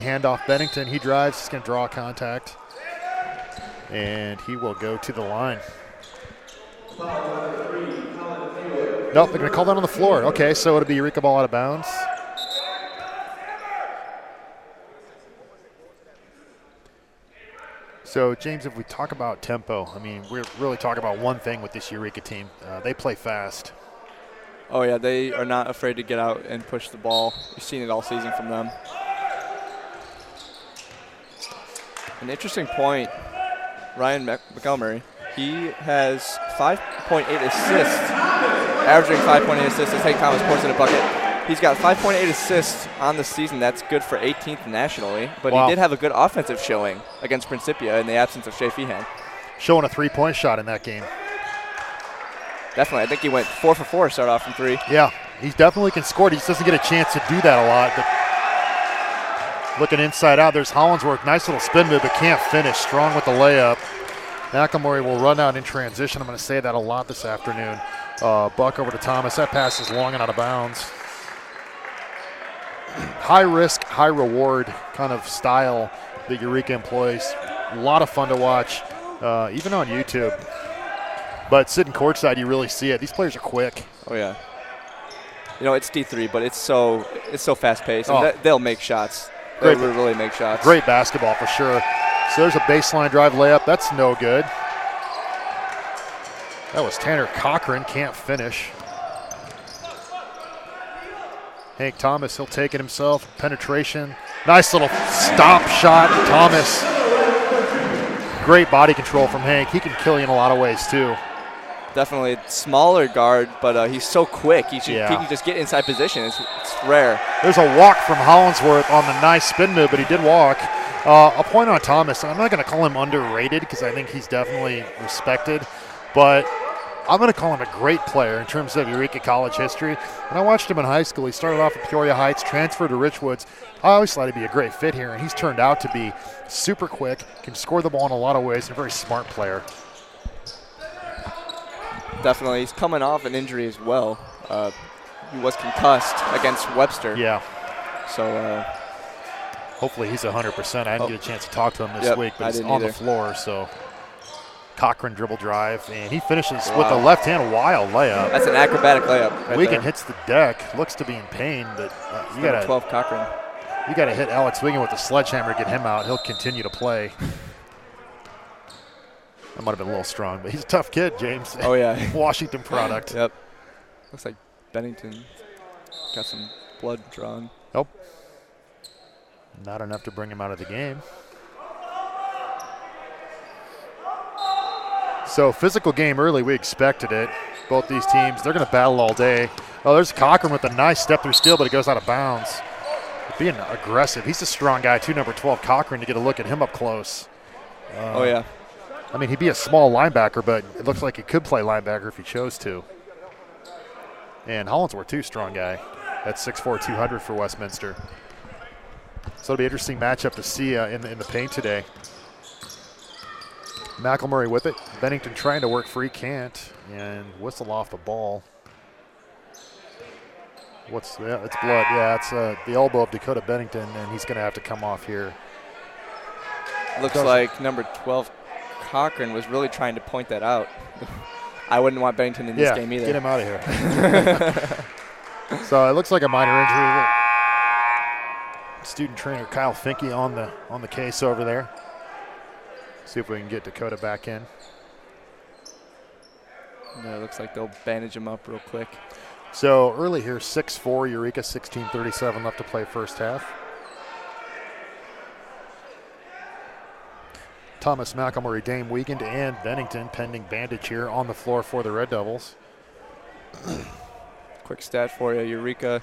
Handoff Bennington. He drives. He's going to draw contact. And he will go to the line. Nope, they're going to call that on the floor. Okay, so it'll be Eureka ball out of bounds. So, James, if we talk about tempo, I mean, we're really talking about one thing with this Eureka team. They play fast. Oh, yeah, they are not afraid to get out and push the ball. You've seen it all season from them. An interesting point, Ryan Montgomery, he has 5.8 assists, averaging 5.8 assists as Hank Thomas pours in a bucket. He's got 5.8 assists on the season. That's good for 18th nationally, but wow. He did have a good offensive showing against Principia in the absence of Shea Feehan. Showing a three-point shot in that game. Definitely. I think he went 4 for 4 start off from 3. Yeah, he definitely can score. He just doesn't get a chance to do that a lot. But looking inside out, there's Hollinsworth. Nice little spin move, but can't finish. Strong with the layup. McElmurray will run out in transition. I'm going to say that a lot this afternoon. Buck over to Thomas. That pass is long and out of bounds. High risk, high reward kind of style that Eureka employs. A lot of fun to watch, even on YouTube. But sitting courtside, you really see it. These players are quick. Oh, yeah. You know, it's D3, but it's so fast-paced. And they'll make shots. They'll really make shots. Great basketball for sure. So there's a baseline drive layup. That's no good. That was Tanner Cochran. Can't finish. Hank Thomas, he'll take it himself. Penetration. Nice little stop shot. Thomas. Great body control from Hank. He can kill you in a lot of ways, too. Definitely smaller guard, but he's so quick. He can just get inside position. It's rare. There's a walk from Hollinsworth on the nice spin move, but he did walk. A point on Thomas. I'm not going to call him underrated because I think he's definitely respected, but I'm going to call him a great player in terms of Eureka College history. When I watched him in high school, he started off at Peoria Heights, transferred to Richwoods. I always thought he'd be a great fit here, and he's turned out to be super quick, can score the ball in a lot of ways, and a very smart player. Definitely. He's coming off an injury as well. He was concussed against Webster. Yeah. So hopefully he's 100%. I didn't get a chance to talk to him this week, but he's on the floor, so Cochran dribble drive, and he finishes with a left-hand wild layup. That's an acrobatic layup. Right Wigan there. hits the deck, looks to be in pain, but you got to 12 Cochran. You got to hit Alex Wigan with the sledgehammer to get him out. He'll continue to play. That might have been a little strong, but he's a tough kid, James. Oh, yeah. Washington product. Yep. Looks like Bennington got some blood drawn. Nope. Not enough to bring him out of the game. So physical game early, we expected it. Both these teams, they're going to battle all day. Oh, there's Cochran with a nice step through steal, but it goes out of bounds. Being aggressive. He's a strong guy, too, number 12, Cochran, to get a look at him up close. Oh, yeah. I mean, he'd be a small linebacker, but it looks like he could play linebacker if he chose to. And Hollinsworth, too, strong guy. That's 6'4", 200 for Westminster. So it'll be an interesting matchup to see in the paint today. McElmurray with it. Bennington trying to work free, can't. And whistle off the ball. It's blood. Yeah, it's the elbow of Dakota Bennington, and he's going to have to come off here. Looks like number 12, Cochran, was really trying to point that out. I wouldn't want Bennington in this game either. Get him out of here. So it looks like a minor injury. Student trainer Kyle Finke on the case over there. See if we can get Dakota back in. Yeah, it looks like they'll bandage him up real quick. So early here, 6-4 Eureka, 16:37 left to play first half. Thomas, McElmurray, Dame, Wiegand, and Bennington pending bandage here on the floor for the Red Devils. Quick stat for you, Eureka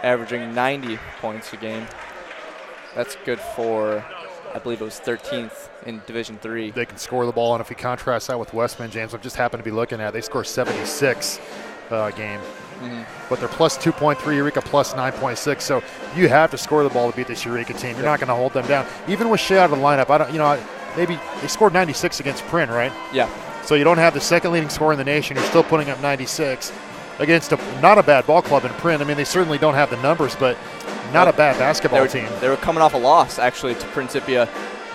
averaging 90 points a game. That's good for, I believe it was 13th in Division III. They can score the ball, and if we contrast that with Westman, James, I've just happened to be looking at, they score 76 game. But they're plus 2.3, Eureka plus 9.6. So you have to score the ball to beat this Eureka team. You're not going to hold them down. Even with Shea out of the lineup, maybe they scored 96 against Prynne, right? Yeah. So you don't have the second leading scorer in the nation. You're still putting up 96 against not a bad ball club in Prynne. I mean, they certainly don't have the numbers, but not a bad basketball team. They were coming off a loss actually to Principia.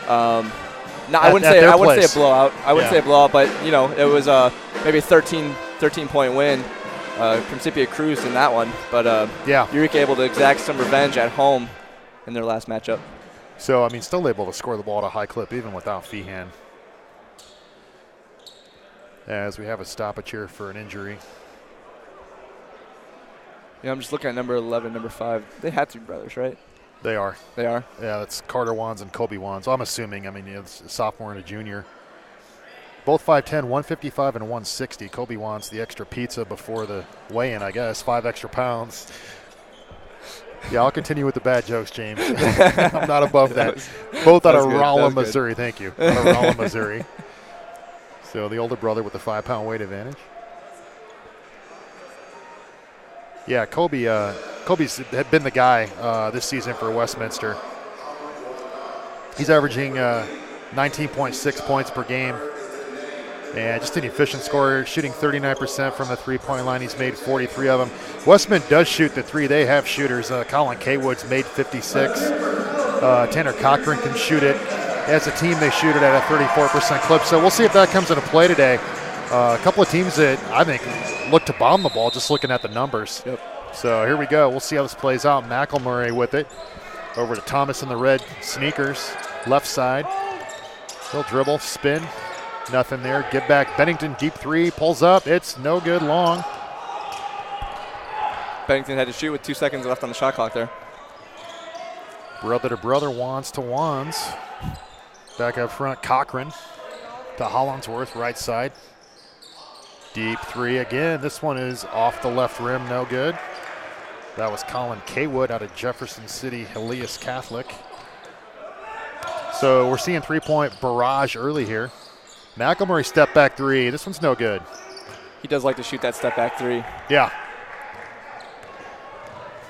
I wouldn't say a blowout. I wouldn't say a blowout, but it was maybe a 13-point win. Principia cruised in that one, but Eureka able to exact some revenge at home in their last matchup. So, I mean, still able to score the ball at a high clip even without Feehan. As we have a stoppage here for an injury. Yeah, I'm just looking at number 11, number 5. They had to be brothers, right? They are. They are? Yeah, that's Carter Wands and Kobe Wands. I'm assuming. I mean, it's a sophomore and a junior. Both 5'10", 155 and 160. Kobe Wands the extra pizza before the weigh-in, I guess. 5 extra pounds. Yeah, I'll continue with the bad jokes, James. I'm not above that. Both out of Rolla, Missouri. Thank you. Out of Rolla, Missouri. So the older brother with the 5-pound weight advantage. Yeah, Kobe's had been the guy this season for Westminster. He's averaging 19.6 points per game. And just an efficient scorer, shooting 39% from the three-point line. He's made 43 of them. Westman does shoot the three. They have shooters. Colin Kaywood's made 56. Tanner Cochran can shoot it. As a team, they shoot it at a 34% clip. So we'll see if that comes into play today. A couple of teams that I think look to bomb the ball just looking at the numbers. Yep. So here we go. We'll see how this plays out. McElmurray with it. Over to Thomas in the red sneakers. Left side. He'll dribble, spin. Nothing there. Get back. Bennington, deep three. Pulls up. It's no good long. Bennington had to shoot with 2 seconds left on the shot clock there. Brother to brother. Wands to Wands. Back up front. Cochran to Hollingsworth. Right side. Deep three again. This one is off the left rim. No good. That was Colin Kaywood out of Jefferson City, Helias Catholic. So we're seeing three-point barrage early here. McElmurray step back three. This one's no good. He does like to shoot that step back three. Yeah.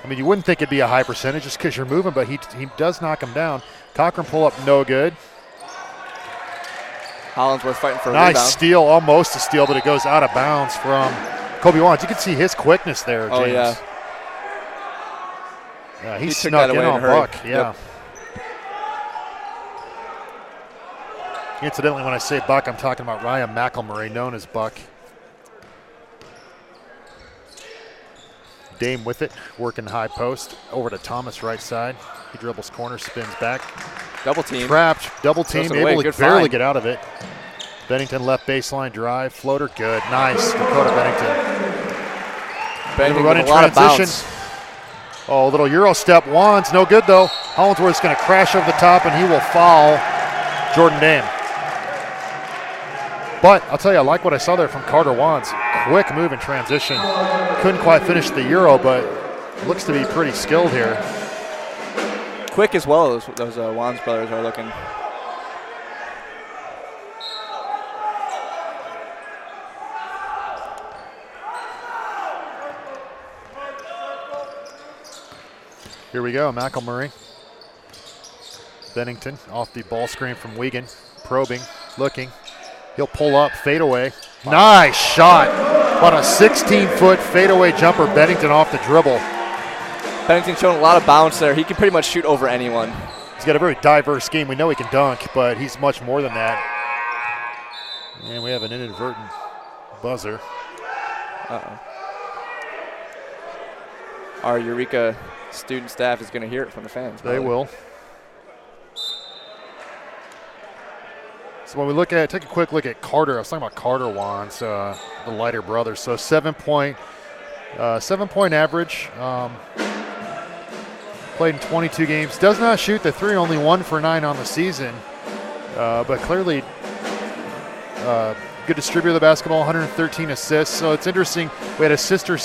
I mean, you wouldn't think it'd be a high percentage just because you're moving, but he does knock him down. Cochran pull up, no good. Hollingsworth fighting for a nice rebound. Steal, almost a steal, but it goes out of bounds from Kobe Wands. You can see his quickness there, James. Oh, yeah. Yeah, he snuck in on Buck. Yeah. Yep. Incidentally, when I say Buck, I'm talking about Ryan McElmurray, known as Buck. Dame with it, working high post. Over to Thomas, right side. He dribbles corner, spins back. Double team. Trapped, double team, able to barely get out of it. Bennington left baseline drive, floater, good. Nice, Dakota Bennington. Bennington running with a lot of transition. bounce. Oh, little Euro step, Wands, no good though. Hollingsworth's gonna crash over the top and he will foul Jordan Dame. But I'll tell you, I like what I saw there from Carter Wands. Quick move in transition. Couldn't quite finish the Euro, but looks to be pretty skilled here. Quick as well, those Wands brothers are looking. Here we go, McElmurray. Bennington off the ball screen from Wiegand. Probing, looking. He'll pull up, fade away. Wow. Nice shot. About a 16-foot fadeaway jumper. Bennington off the dribble. Bennington showing a lot of bounce there. He can pretty much shoot over anyone. He's got a very diverse game. We know he can dunk, but he's much more than that. And we have an inadvertent buzzer. Uh-oh. Our Eureka student staff is going to hear it from the fans. They will. So when we look at, take a quick look at Carter. I was talking about Carter Wands, the lighter brother. So 7-point average. Played in 22 games. Does not shoot the three. Only 1 for 9 on the season. But clearly, good distributor of the basketball. 113 assists. So it's interesting. We had a sister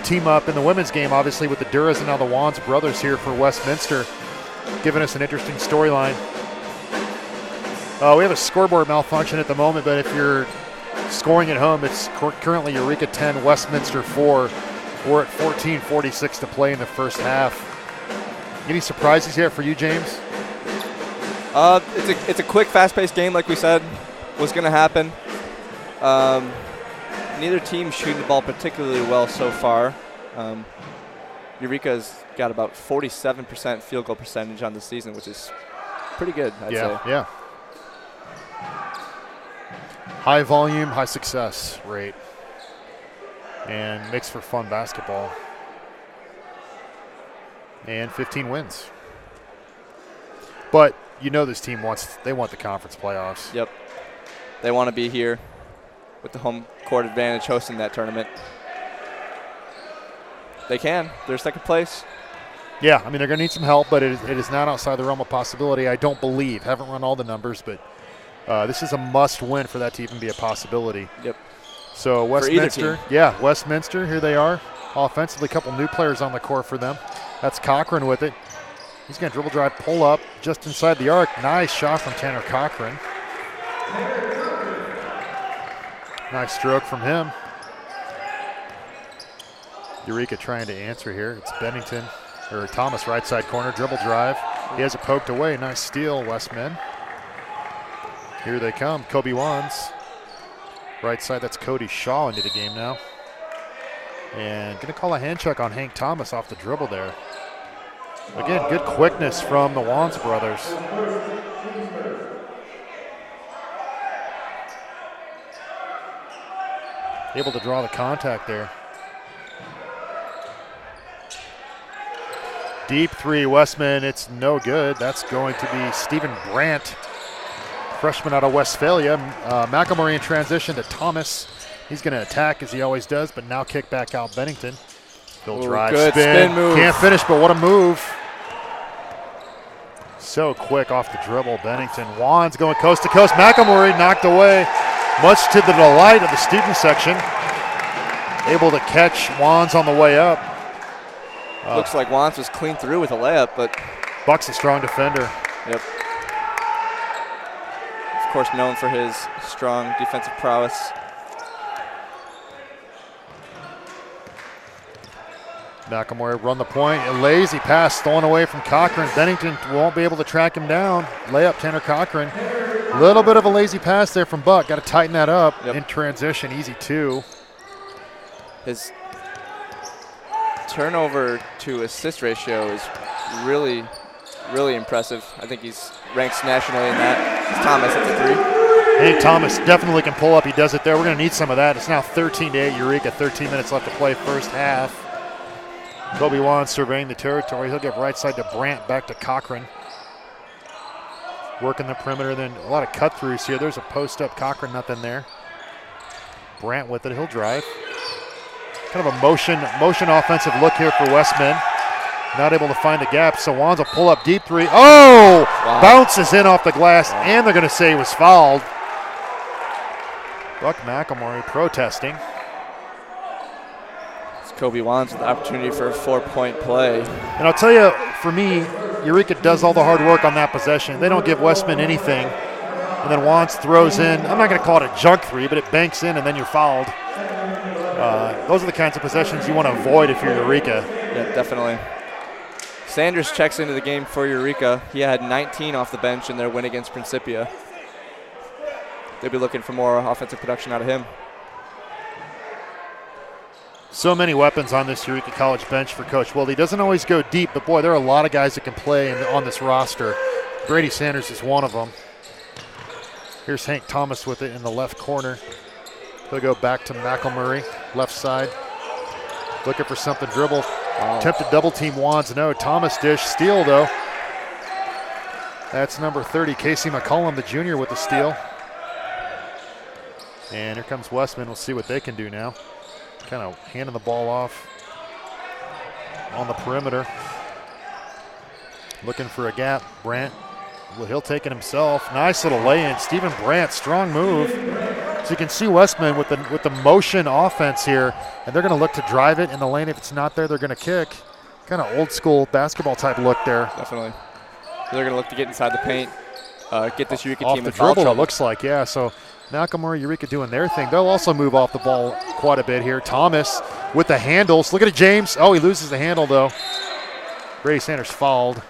team up in the women's game, obviously with the Duras and now the Wands brothers here for Westminster, giving us an interesting storyline. We have a scoreboard malfunction at the moment, but if you're scoring at home, it's currently Eureka 10, Westminster 4. We're at 14:46 to play in the first half. Any surprises yet for you, James? It's a quick, fast-paced game, like we said was going to happen. Neither team shooting the ball particularly well so far. Eureka's got about 47% field goal percentage on the season, which is pretty good, I'd say. Yeah. High volume, high success rate, and makes for fun basketball. And 15 wins. But you know this team want the conference playoffs. Yep. They want to be here with the home court advantage hosting that tournament. They can. They're second place. Yeah, I mean, they're going to need some help, but it is not outside the realm of possibility, I don't believe. Haven't run all the numbers, but this is a must-win for that to even be a possibility. Yep. So Westminster, Westminster, here they are. Offensively, a couple new players on the court for them. That's Cochran with it. He's going to dribble drive, pull up just inside the arc. Nice shot from Tanner Cochran. Nice stroke from him. Eureka trying to answer here. It's Bennington, or Thomas, right side corner, dribble drive. He has it poked away. Nice steal, Westmen. Here they come, Kobe Wands. Right side, that's Cody Shaw into the game now. And going to call a hand check on Hank Thomas off the dribble there. Again, good quickness from the Wands brothers. Able to draw the contact there. Deep three, Westman, it's no good. That's going to be Stephen Brandt, freshman out of Westphalia. McElmurray in transition to Thomas. He's going to attack as he always does, but now kick back out Bennington. He'll drive, good spin move. Can't finish, but what a move. So quick off the dribble, Bennington. Wands going coast to coast. McElmurray knocked away, much to the delight of the student section. Able to catch Wands on the way up. Looks like Wands was clean through with a layup, but Buck's a strong defender. Yep. Of course, known for his strong defensive prowess. McElmurray run the point. A lazy pass stolen away from Cochran. Bennington won't be able to track him down. Layup, Tanner Cochran. Little bit of a lazy pass there from Buck. Got to tighten that up. Yep. In transition, easy two. His turnover to assist ratio is really, really impressive. I think he's ranks nationally in that. It's Thomas at the three. Hank Thomas definitely can pull up. He does it there. We're going to need some of that. It's now 13-8 Eureka. 13 minutes left to play first half. Kobe Wands surveying the territory. He'll get right side to Brandt, back to Cochran. Working the perimeter, then a lot of cut-throughs here. There's a post-up Cochran, nothing there. Brandt with it, he'll drive. Kind of a motion offensive look here for Westman. Not able to find the gap, so Wands will pull up deep three. Oh! Wow. Bounces in off the glass, and they're going to say he was fouled. Buck McElmurray protesting. Kobe Wands with the opportunity for a 4-point play. And I'll tell you, for me, Eureka does all the hard work on that possession. They don't give Westman anything. And then Wands throws in, I'm not going to call it a junk three, but it banks in and then you're fouled. Those are the kinds of possessions you want to avoid if you're Eureka. Yeah, definitely. Sanders checks into the game for Eureka. He had 19 off the bench in their win against Principia. They'll be looking for more offensive production out of him. So many weapons on this Eureka College bench for Coach Wilde. He doesn't always go deep, but boy, there are a lot of guys that can play on this roster. Brady Sanders is one of them. Here's Hank Thomas with it in the left corner. He'll go back to McElmurray, left side. Looking for something, dribble. Attempted double team Wands, no. Thomas dish, steal though. That's number 30, Casey McCollum, the junior, with the steal. And here comes Westman. We'll see what they can do now. Kind of handing the ball off on the perimeter. Looking for a gap. Brandt, well, he'll take it himself. Nice little lay-in. Stephen Brandt, strong move. So you can see Westman with the motion offense here, and they're going to look to drive it in the lane. If it's not there, they're going to kick. Kind of old school basketball type look there. Definitely. They're going to look to get inside the paint, get this Eureka off team the in foul dribble, trouble. it looks like, yeah. So McElmurray, Eureka doing their thing. They'll also move off the ball quite a bit here. Thomas with the handles. Look at it, James. Oh, he loses the handle, though. Brady Sanders fouled.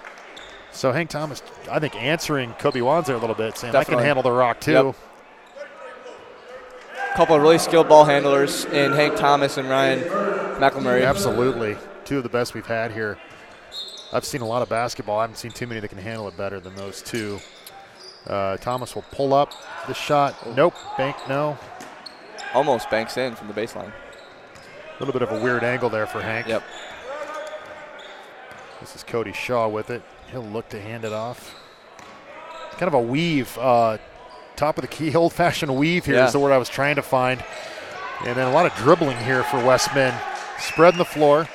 So Hank Thomas, I think, answering Kobe Wands there a little bit, saying, Definitely. I can handle the rock, too. Yep. Couple of really skilled ball handlers in Hank Thomas and Ryan McElmurray. Absolutely. two of the best we've had here. I've seen a lot of basketball. I haven't seen too many that can handle it better than those two. Thomas will pull up the shot. Nope. Bank, no. Almost banks in from the baseline. A little bit of a weird angle there for Hank. Yep. This is Cody Shaw with it. He'll look to hand it off. Kind of a weave. Top of the key, old-fashioned weave here is the word I was trying to find. And then a lot of dribbling here for Westmin. Spreading the floor,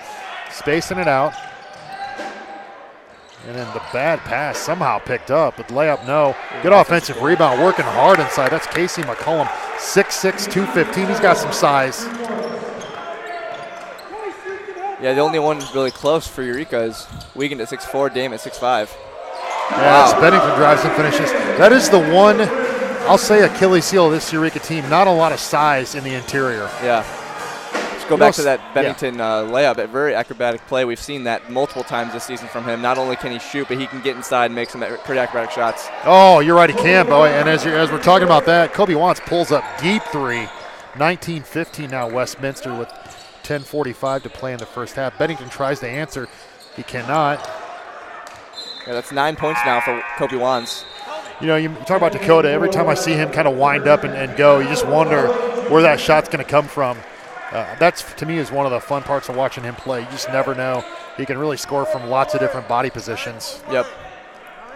spacing it out. And then the bad pass somehow picked up, but layup, no. Good offensive rebound, working hard inside. That's Casey McCollum, 6'6", 215. He's got some size. Yeah, the only one really close for Eureka is Wiegand at 6'4", Dame at 6'5". Yeah, Bennington drives and finishes. That is the one, I'll say, Achilles heel of this Eureka team. Not a lot of size in the interior. Yeah. Go back to that Bennington layup, a very acrobatic play. We've seen that multiple times this season from him. Not only can he shoot, but he can get inside and make some pretty acrobatic shots. Oh, you're right, he can, boy. And as we're talking about that, Kobe Wants pulls up deep three. 19-15 now, Westminster with 10:45 to play in the first half. Bennington tries to answer. He cannot. Yeah, that's 9 points now for Kobe Wants. You know, you talk about Dakota. Every time I see him kind of wind up and go, you just wonder where that shot's going to come from. That's, to me, is one of the fun parts of watching him play. You just never know. He can really score from lots of different body positions. Yep.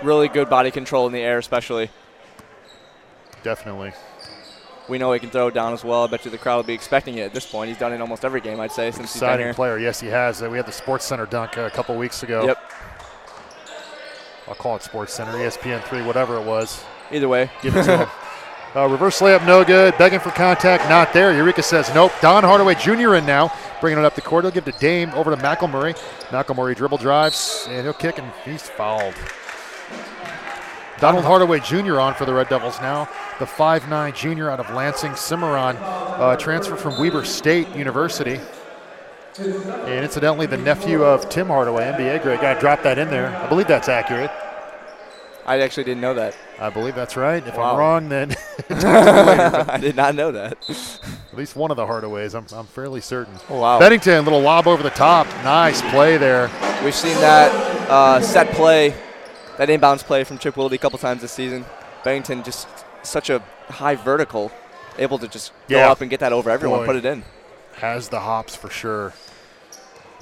Really good body control in the air, especially. Definitely. We know he can throw it down as well. I bet you the crowd will be expecting it at this point. He's done it in almost every game, I'd say, since he's been here. Exciting player. Yes, he has. We had the Sports Center dunk a couple weeks ago. Yep. I'll call it Sports Center, ESPN3, whatever it was. Either way. Give it to him. Reverse layup, no good. Begging for contact, not there. Eureka says nope. Don Hardaway Jr. in now, bringing it up the court. He'll give to Dame, over to McElmurray. McElmurray dribble drives, and he'll kick, and he's fouled. Donald Hardaway Jr. on for the Red Devils now. The 5'9" junior out of Lansing, Cimarron, transfer from Weber State University. And incidentally, the nephew of Tim Hardaway, NBA grade. Got to drop that in there. I believe that's accurate. I actually didn't know that. I believe that's right. If I'm wrong, then I did not know that. At least one of the Hardaways, I'm fairly certain. Oh, wow. Bennington, little lob over the top. Nice play there. We've seen that set play, that inbounds play from Chip Wilde a couple times this season. Bennington just such a high vertical, able to just go up and get that over everyone, put it in. Has the hops for sure.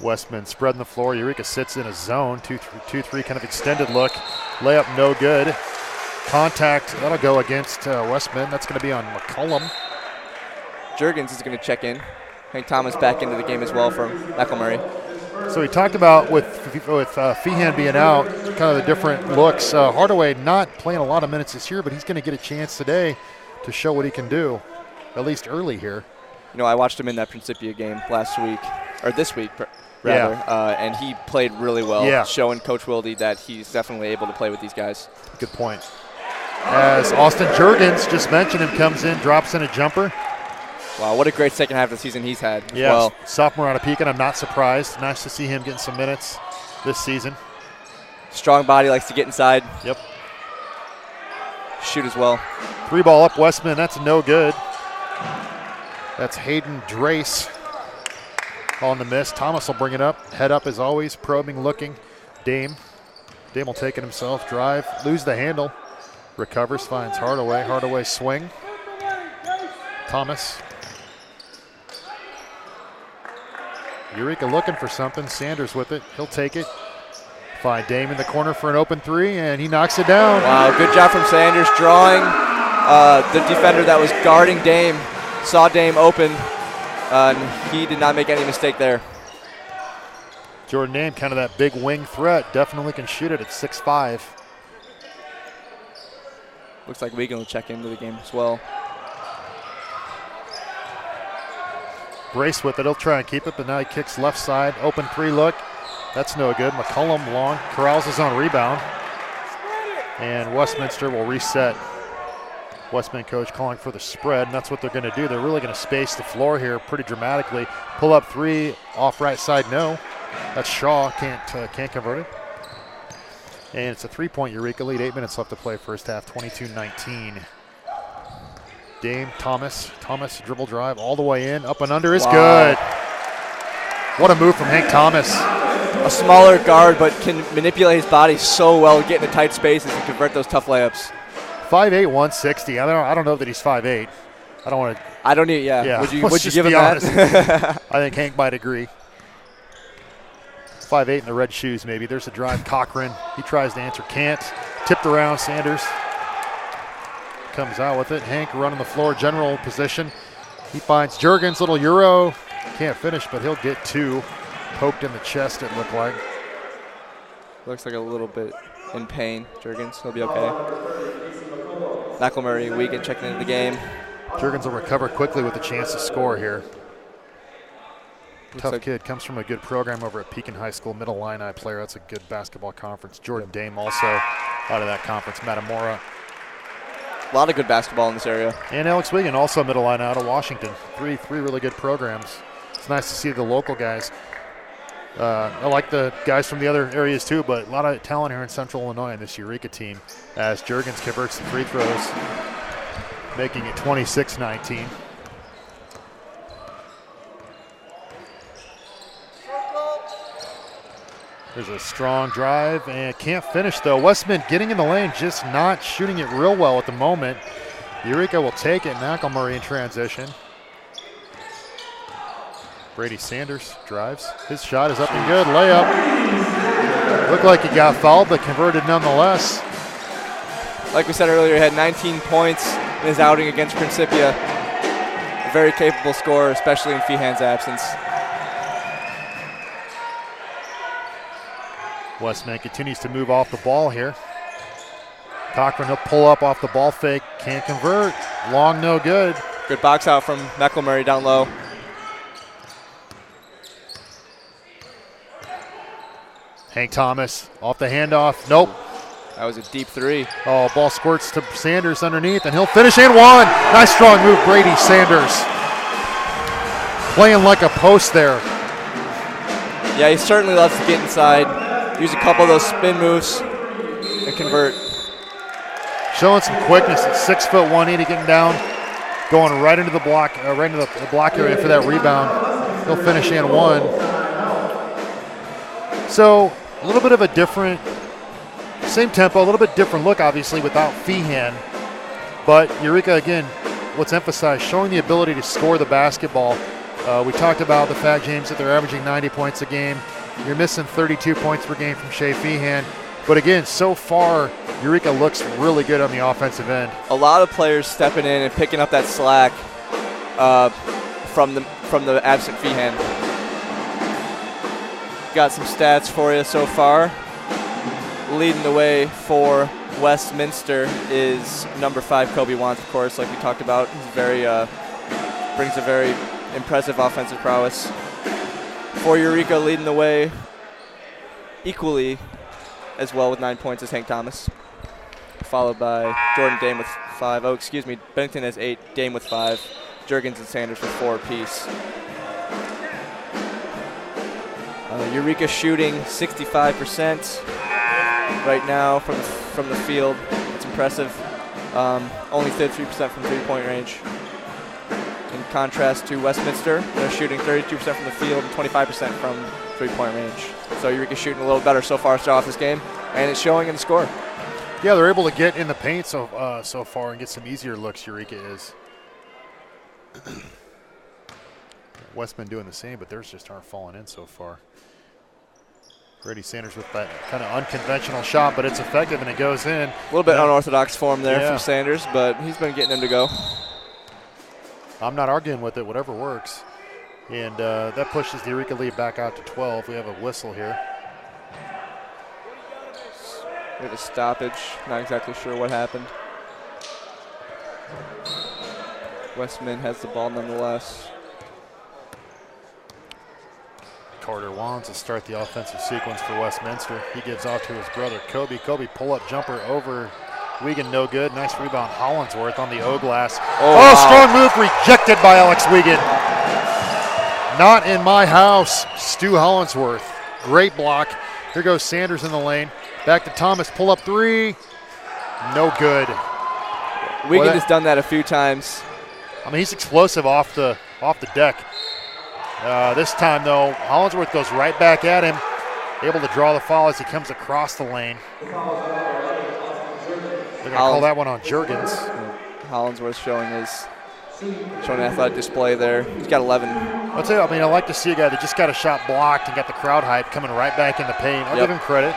Westman spreading the floor. Eureka sits in a zone. 2-3 kind of extended look. Layup no good. Contact, that'll go against Westman. That's going to be on McCollum. Juergens is going to check in. Hank Thomas back into the game as well from McElmurray. So we talked about with Feehan being out, kind of the different looks. Hardaway not playing a lot of minutes this year, but he's going to get a chance today to show what he can do, at least early here. You know, I watched him in that Principia game last week, or this week, rather, and he played really well, showing Coach Wilde that he's definitely able to play with these guys. Good point. As Austin Juergens, just mentioned him, comes in, drops in a jumper. Wow, what a great second half of the season he's had as well. Sophomore out of Pekin, I'm not surprised. Nice to see him getting some minutes this season. Strong body, likes to get inside. Yep. Shoot as well. 3-ball up Westman, that's no good. That's Hayden Drace on the miss. Thomas will bring it up. Head up as always, probing, looking. Dame will take it himself. Drive, lose the handle. Recovers, finds Hardaway. Hardaway swing. Thomas. Eureka looking for something. Sanders with it. He'll take it. Find Dame in the corner for an open three, and he knocks it down. Wow, good job from Sanders drawing the defender that was guarding Dame. Saw Dame open, and he did not make any mistake there. Jordan Dame, kind of that big wing threat, definitely can shoot it at 6'5". Looks like Wiegand will check into the game as well. Brace with it, he'll try and keep it, but now he kicks left side. Open three look, that's no good. McCollum long, corrals his own rebound. And Westminster will reset. Westman coach calling for the spread, and that's what they're going to do. They're really going to space the floor here pretty dramatically. Pull up three, off right side, no. That's Shaw, can't convert it. And it's a three-point Eureka lead, 8 minutes left to play first half, 22-19. Dame, Thomas dribble drive all the way in, up and under is good. What a move from Hank Thomas. A smaller guard, but can manipulate his body so well, get into tight spaces and convert those tough layups. 5'8", 160. I don't know that he's 5'8". I don't want to. I don't need. Yeah. Would you give him that? I think Hank might agree. 5'8" in the red shoes, maybe. There's a drive. Cochran. He tries to answer, can't. Tipped around. Sanders comes out with it. Hank running the floor, general position. He finds Juergens, little Euro. Can't finish, but he'll get 2. Poked in the chest, it looked like. Looks like a little bit in pain. Juergens, he'll be okay. McElmurray, Wiegand checking into the game. Juergens will recover quickly with a chance to score here. Tough kid, comes from a good program over at Pekin High School, Middle Illini player. That's a good basketball conference. Jordan Dame also out of that conference. Matamora. A lot of good basketball in this area. And Alex Wiegand, also Middle Illini out of Washington. Three really good programs. It's nice to see the local guys. I like the guys from the other areas too, but a lot of talent here in Central Illinois in this Eureka team as Juergens converts the free throws, making it 26-19. There's a strong drive and can't finish though. Westman getting in the lane, just not shooting it real well at the moment. Eureka will take it. McElmurray in transition. Brady Sanders drives. His shot is up and good. Layup. Looked like he got fouled, but converted nonetheless. Like we said earlier, he had 19 points in his outing against Principia. A very capable scorer, especially in Feehan's absence. Westman continues to move off the ball here. Cochran, he'll pull up off the ball fake. Can't convert. Long, no good. Good box out from McElmurray down low. Hank Thomas off the handoff. Nope. That was a deep 3. Oh, ball squirts to Sanders underneath, and he'll finish and 1. Nice strong move, Brady Sanders. Playing like a post there. Yeah, he certainly loves to get inside, use a couple of those spin moves, and convert. Showing some quickness at 6'1", 180, getting down, going right into the block, right into the block area for that rebound. He'll finish and 1. So a little bit of a different, same tempo, a little bit different look, obviously, without Feehan. But Eureka, again, what's emphasized, showing the ability to score the basketball. We talked about the fact, James, that they're averaging 90 points a game. You're missing 32 points per game from Shea Feehan. But again, so far, Eureka looks really good on the offensive end. A lot of players stepping in and picking up that slack from the absent Feehan. Got some stats for you so far. Leading the way for Westminster is number 5, Kobe Wands, of course, like we talked about. He's brings a very impressive offensive prowess. For Eureka, leading the way equally as well with 9 points as Hank Thomas, followed by Jordan Dame with 5. Oh, excuse me, Bennington has 8, Dame with 5, Juergens and Sanders with 4 apiece. Eureka shooting 65% right now from the field. It's impressive. Only 33% from three-point range. In contrast to Westminster, they're shooting 32% from the field and 25% from three-point range. So Eureka shooting a little better so far to start off this game, and it's showing in the score. Yeah, they're able to get in the paint so far and get some easier looks. Eureka is. Westman doing the same, but theirs just aren't falling in so far. Brady Sanders with that kind of unconventional shot, but it's effective and it goes in. A little bit unorthodox form there from Sanders, but he's been getting him to go. I'm not arguing with it, whatever works. And that pushes the Eureka lead back out to 12. We have a whistle here. We have a stoppage. Not exactly sure what happened. Westman has the ball nonetheless. Carter Wands to start the offensive sequence for Westminster. He gives off to his brother Kobe. Kobe pull-up jumper over Wiegand, no good. Nice rebound, Hollinsworth on the O-glass. Wow. Strong move rejected by Alex Wiegand. Not in my house, Stu Hollinsworth. Great block. Here goes Sanders in the lane. Back to Thomas, pull-up 3. No good. Wiegand has done that a few times. I mean, he's explosive off the deck. This time, though, Hollingsworth goes right back at him, able to draw the foul as he comes across the lane. They're going to call that one on Juergens. Hollingsworth showing an athletic display there. He's got 11. I'll tell you, I like to see a guy that just got a shot blocked and got the crowd hype coming right back in the paint. I'll give him credit.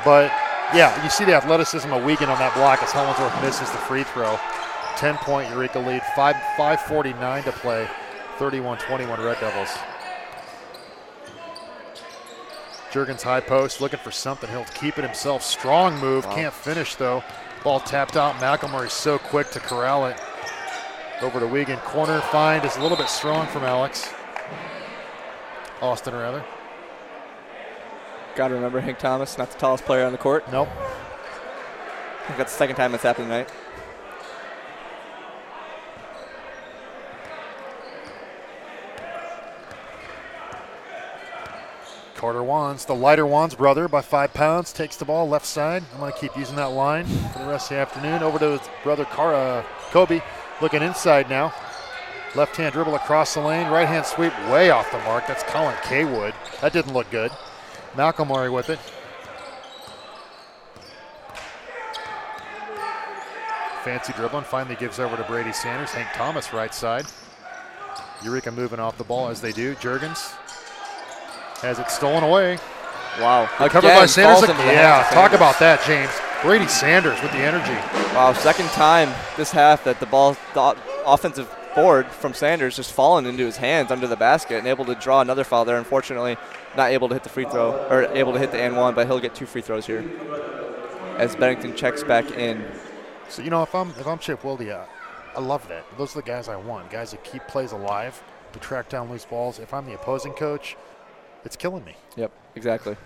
But, yeah, you see the athleticism of Wiegand on that block as Hollingsworth misses the free throw. 10-point Eureka lead, 5:49 to play, 31-21 Red Devils. Juergens high post, looking for something. He'll keep it himself. Strong move, can't finish though. Ball tapped out. McElmurray's so quick to corral it. Over to Wiegand. Corner find is a little bit strong from Austin rather. Got to remember Hank Thomas, not the tallest player on the court. Nope. I think that's the second time that's happened tonight. Carter Wands, the lighter Wands brother by 5 pounds, takes the ball left side. I'm going to keep using that line for the rest of the afternoon. Over to his brother Kobe, looking inside now. Left hand dribble across the lane, right hand sweep way off the mark. That's Colin Kaywood. That didn't look good. McElmurray with it. Fancy dribbling, finally gives over to Brady Sanders. Hank Thomas right side. Eureka moving off the ball as they do. Juergens has it stolen away. Wow. Covered by Sanders. Yeah, talk about that, James. Brady Sanders with the energy. Wow, second time this half that the offensive board from Sanders just fallen into his hands under the basket and able to draw another foul there. Unfortunately, not able to hit the free throw, or able to hit the and one, but he'll get 2 free throws here as Bennington checks back in. So, if I'm Chip Wilde, I love that. Those are the guys I want, guys that keep plays alive, to track down loose balls. If I'm the opposing coach, it's killing me. Yep, exactly.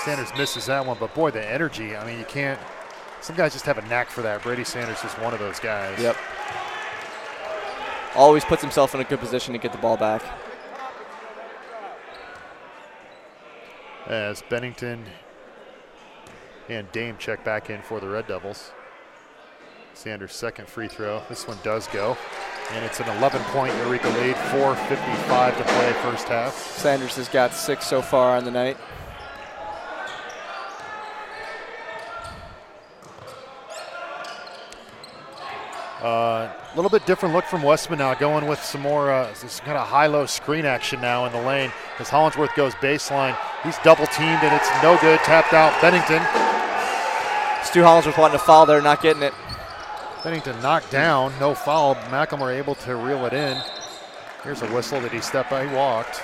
Sanders misses that one, but boy, the energy. You can't. Some guys just have a knack for that. Brady Sanders is one of those guys. Yep. Always puts himself in a good position to get the ball back. As Bennington and Dame check back in for the Red Devils. Sanders' second free throw. This one does go. And it's an 11-point Eureka lead, 4:55 to play first half. Sanders has got 6 so far on the night. A little bit different look from Westman now, going with some more this kind of high-low screen action now in the lane as Hollingsworth goes baseline. He's double-teamed, and it's no good. Tapped out Bennington. Stu Hollingsworth wanting to foul there, not getting it. Bennington knocked down, no foul. McElmurray able to reel it in. Here's a whistle. Did he step out? He walked.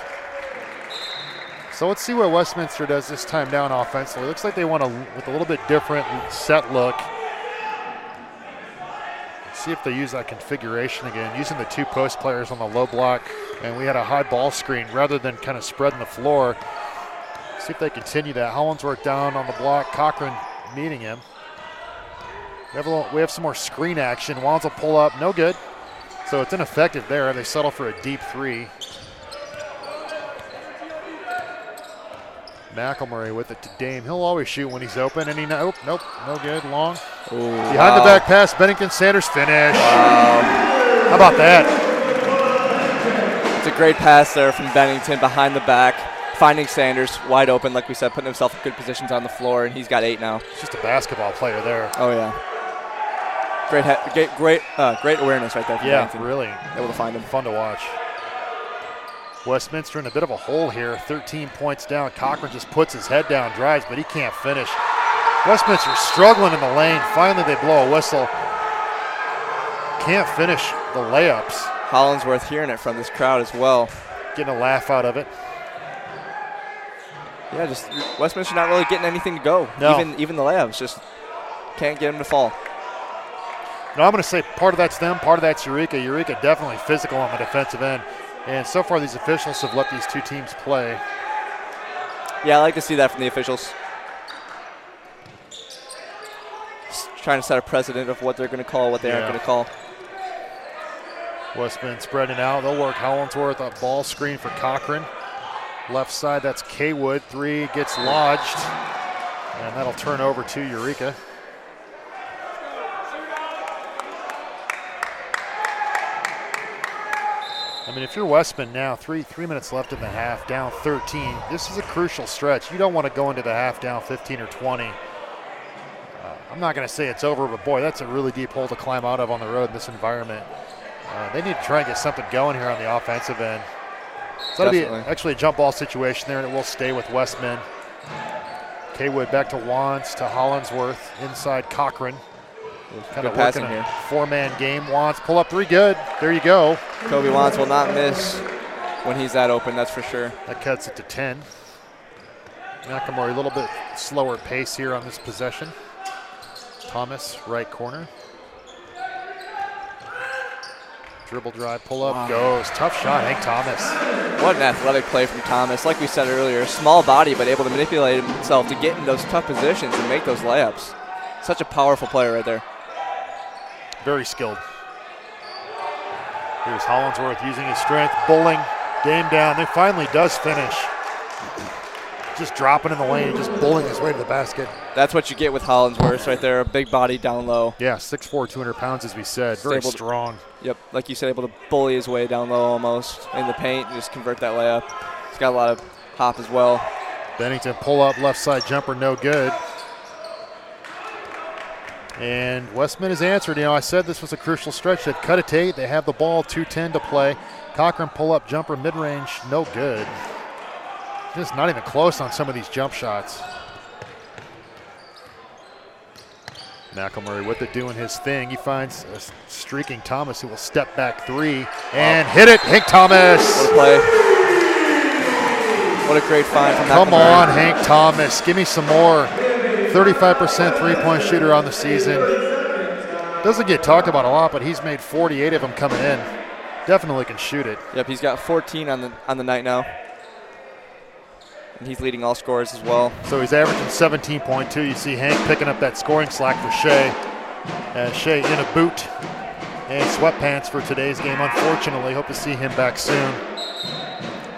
So let's see what Westminster does this time down offensively. Looks like they want with a little bit different set look. See if they use that configuration again, using the 2 post players on the low block, and we had a high ball screen rather than kind of spreading the floor. See if they continue that. Hollingsworth down on the block, Cochran meeting him. We have some more screen action. Wands will pull up, no good. So it's ineffective there. They settle for a deep 3. McElmurray with it to Dame. He'll always shoot when he's open, and nope, no good. Long. Ooh, behind the back pass, Bennington, Sanders finish. Wow. How about that? It's a great pass there from Bennington behind the back, finding Sanders wide open, like we said, putting himself in good positions on the floor, and he's got 8 now. He's just a basketball player there. Oh yeah. Great awareness right there from Bennington. Really. Able to find him. Fun to watch. Westminster in a bit of a hole here, 13 points down. Cochran just puts his head down, drives, but he can't finish. Westminster struggling in the lane. Finally, they blow a whistle. Can't finish the layups. Hollingsworth hearing it from this crowd as well. Getting a laugh out of it. Yeah, just Westminster not really getting anything to go. No. Even the layups just can't get them to fall. No, I'm going to say part of that's them, part of that's Eureka. Eureka definitely physical on the defensive end. And so far, these officials have let these 2 teams play. Yeah, I like to see that from the officials. Just trying to set a precedent of what they're going to call, what they aren't going to call. Westman spreading out. They'll work Hollingsworth, a ball screen for Cochran. Left side, that's Kaywood. 3 gets lodged. And that'll turn over to Eureka. I mean, if you're Westman now, three minutes left in the half, down 13, this is a crucial stretch. You don't want to go into the half down 15 or 20. I'm not going to say it's over, but boy, that's a really deep hole to climb out of on the road in this environment. They need to try and get something going here on the offensive end. So that'll be actually a jump ball situation there, and it will stay with Westman. Kaywood back to Wants, to Hollinsworth, inside Cochran. Kind of working a four-man game. Wants, pull up three, good. There you go. Kobe Wants will not miss when he's that open, that's for sure. That cuts it to 10. McElmurray a little bit slower pace here on this possession. Thomas, right corner. Dribble drive, pull up, goes. Tough shot, Hank Thomas. What an athletic play from Thomas. Like we said earlier, small body, but able to manipulate himself to get in those tough positions and make those layups. Such a powerful player right there. Very skilled. Here's Hollinsworth using his strength, bowling, game down. They finally does finish. Just dropping in the lane, just bowling his way to the basket. That's what you get with Hollinsworth right there, a big body down low. Yeah, 6'4", 200 pounds, as we said. Very strong. Yep, like you said, able to bully his way down low almost in the paint and just convert that layup. He's got a lot of hop as well. Bennington pull up, left side jumper, no good. And Westman has answered. You know, I said this was a crucial stretch. They've cut it to 8. They have the ball, 2:10 to play. Cochran pull up jumper, mid-range, no good. Just not even close on some of these jump shots. McElmurray with it, doing his thing. He finds a streaking Thomas, who will step back three and hit it. Hank Thomas. What a play. What a great find from McElmurray. Come on, Hank Thomas. Give me some more. 35% three-point shooter on the season. Doesn't get talked about a lot, but he's made 48 of them coming in. Definitely can shoot it. Yep, he's got 14 on the night now. And he's leading all scorers as well. So he's averaging 17.2. You see Hank picking up that scoring slack for Shea. Shea in a boot and sweatpants for today's game, unfortunately. Hope to see him back soon.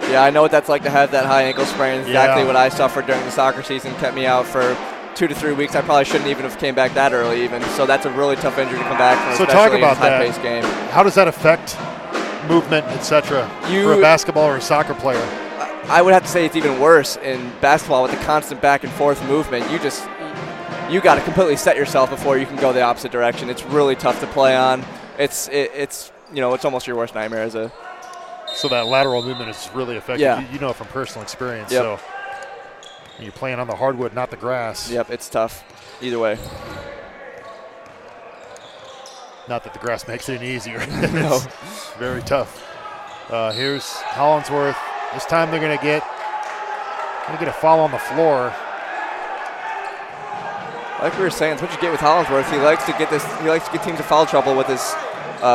Yeah, I know what that's like to have that high ankle sprain. Exactly what I suffered during the soccer season. Kept me out for 2 to 3 weeks. I probably shouldn't even have came back that early even. So that's a really tough injury to come back from, so talk about in a high-paced game. How does that affect movement, etc., for a basketball or a soccer player? I would have to say it's even worse in basketball with the constant back and forth movement. You got to completely set yourself before you can go the opposite direction. It's really tough to play on. It's almost your worst nightmare as a. So that lateral movement is really effective. Yeah. You know from personal experience. Yep. So you're playing on the hardwood, not the grass. Yep, it's tough. Either way. Not that the grass makes it any easier. No. It's very tough. Here's Hollinsworth. This time they're going to get a foul on the floor. Like we were saying, it's what you get with Hollinsworth. He likes to get teams in foul trouble with his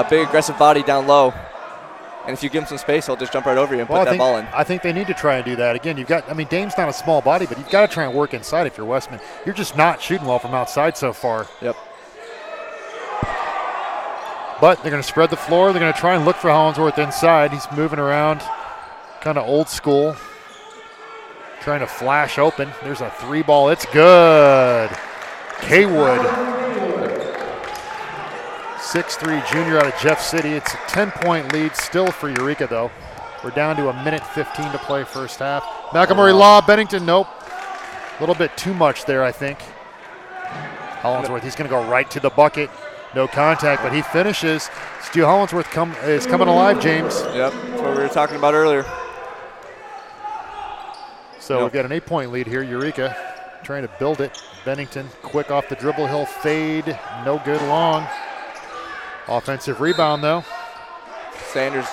big aggressive body down low. And if you give him some space, he'll just jump right over you and put that ball in. I think they need to try and do that. Again, Dame's not a small body, but you've got to try and work inside if you're Westman. You're just not shooting well from outside so far. Yep. But they're going to spread the floor. They're going to try and look for Hollinsworth inside. He's moving around, kind of old school, trying to flash open. There's a 3 ball. It's good. Kaywood. 6'3" junior out of Jeff City. It's a 10-point lead still for Eureka, though. We're down to 1:15 to play first half. McElmurray lob, Bennington, nope. A little bit too much there, I think. Hollinsworth, he's going to go right to the bucket. No contact, but he finishes. Stu Hollinsworth is coming alive, James. Yep, that's what we were talking about earlier. So we've got an 8-point lead here. Eureka trying to build it. Bennington, quick off the dribble. He'll fade. No good long. Offensive rebound, though. Sanders,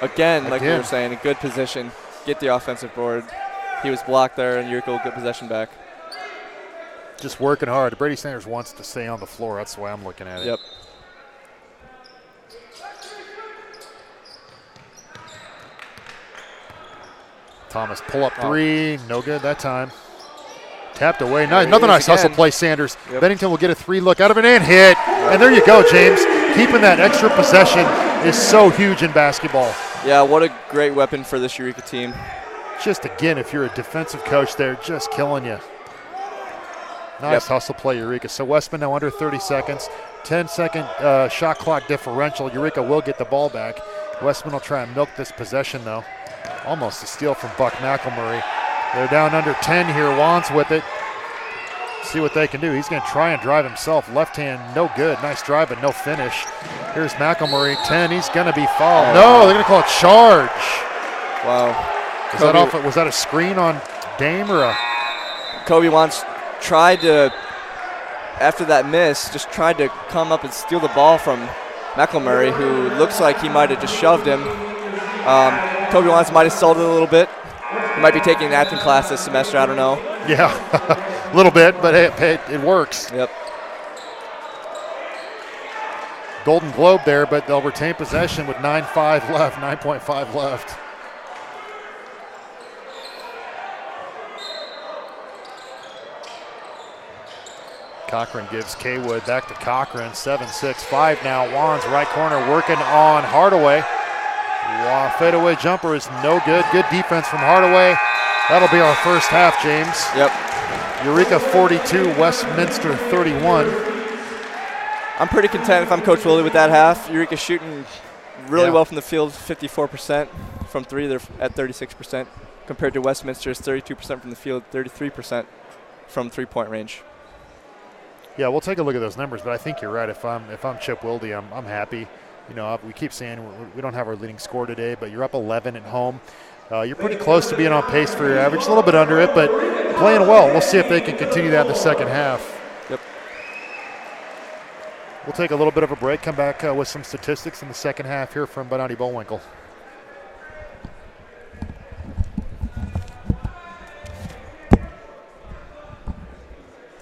again, like we were saying, a good position. Get the offensive board. He was blocked there, and Eureka will get possession back. Just working hard. Brady Sanders wants to stay on the floor. That's the way I'm looking at it. Yep. Thomas, pull up 3. No good that time. Tapped away. Another nice hustle play, Sanders. Yep. Bennington will get a 3 look out of it and hit. And there you go, James. Keeping that extra possession is so huge in basketball. Yeah, what a great weapon for this Eureka team. Just again, if you're a defensive coach, they're just killing you. Nice hustle play, Eureka. So Westman now under 30 seconds. 10-second shot clock differential. Eureka will get the ball back. Westman will try and milk this possession, though. Almost a steal from Buck McElmurray. They're down under 10 here. Wands with it. See what they can do. He's going to try and drive himself. Left hand, no good. Nice drive, but no finish. Here's McElmurray, 10. He's going to be fouled. No, they're going to call it charge. Wow. Was that a screen on Dame or a? Kobe Wands tried to, after that miss, just tried to come up and steal the ball from McElmurray, who looks like he might have just shoved him. Kobe Wands might have sold it a little bit. He might be taking an acting class this semester. I don't know. Yeah, a little bit, but it works. Yep. Golden Globe there, but they'll retain possession with 9.5 left, 9.5 left. Cochran gives Kaywood back to Cochran, 7-6-5 now. Wands right corner working on Hardaway. Fadeaway jumper is no good. Good defense from Hardaway. That'll be our first half, James. Yep. Eureka 42, Westminster 31. I'm pretty content if I'm Coach Willie with that half. Eureka shooting really well from the field, 54%. From three, they're at 36%, compared to Westminster's 32% from the field, 33% from three-point range. Yeah, we'll take a look at those numbers, but I think you're right. If I'm Chip Wilde, I'm happy. You know, we keep saying we don't have our leading score today, but you're up 11 at home. You're pretty close to being on pace for your average, a little bit under it, but playing well. We'll see if they can continue that in the second half. Yep. We'll take a little bit of a break, come back with some statistics in the second half here from Bonatti Bullwinkle.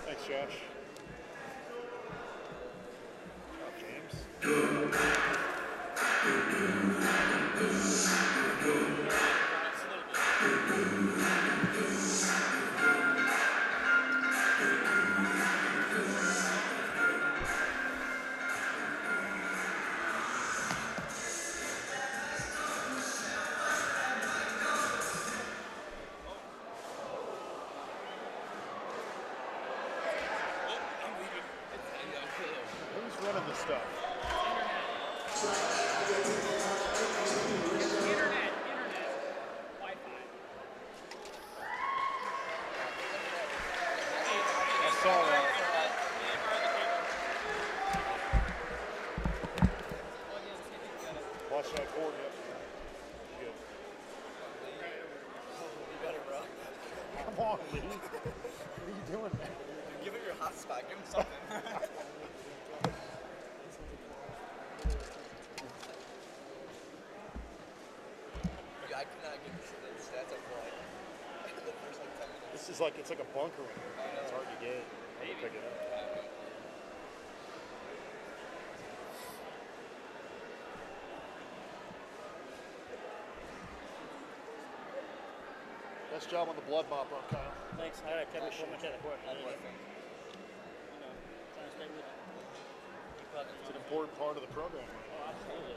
Thanks, Josh. James. Who's running this stuff? Watch that cord. Good. You better, bro. Come on, Lee. What are you doing, man? Give it your hot spot. Give him something. I cannot get the stats up for the first 10 minutes. This is like, it's like a bunker in here. It's hard to get. Maybe. Pick it up. Nice job on the blood mop, Kyle. Thanks. I got to catch so much out of court. Trying to stay with it. It's an important part of the program. Oh, absolutely.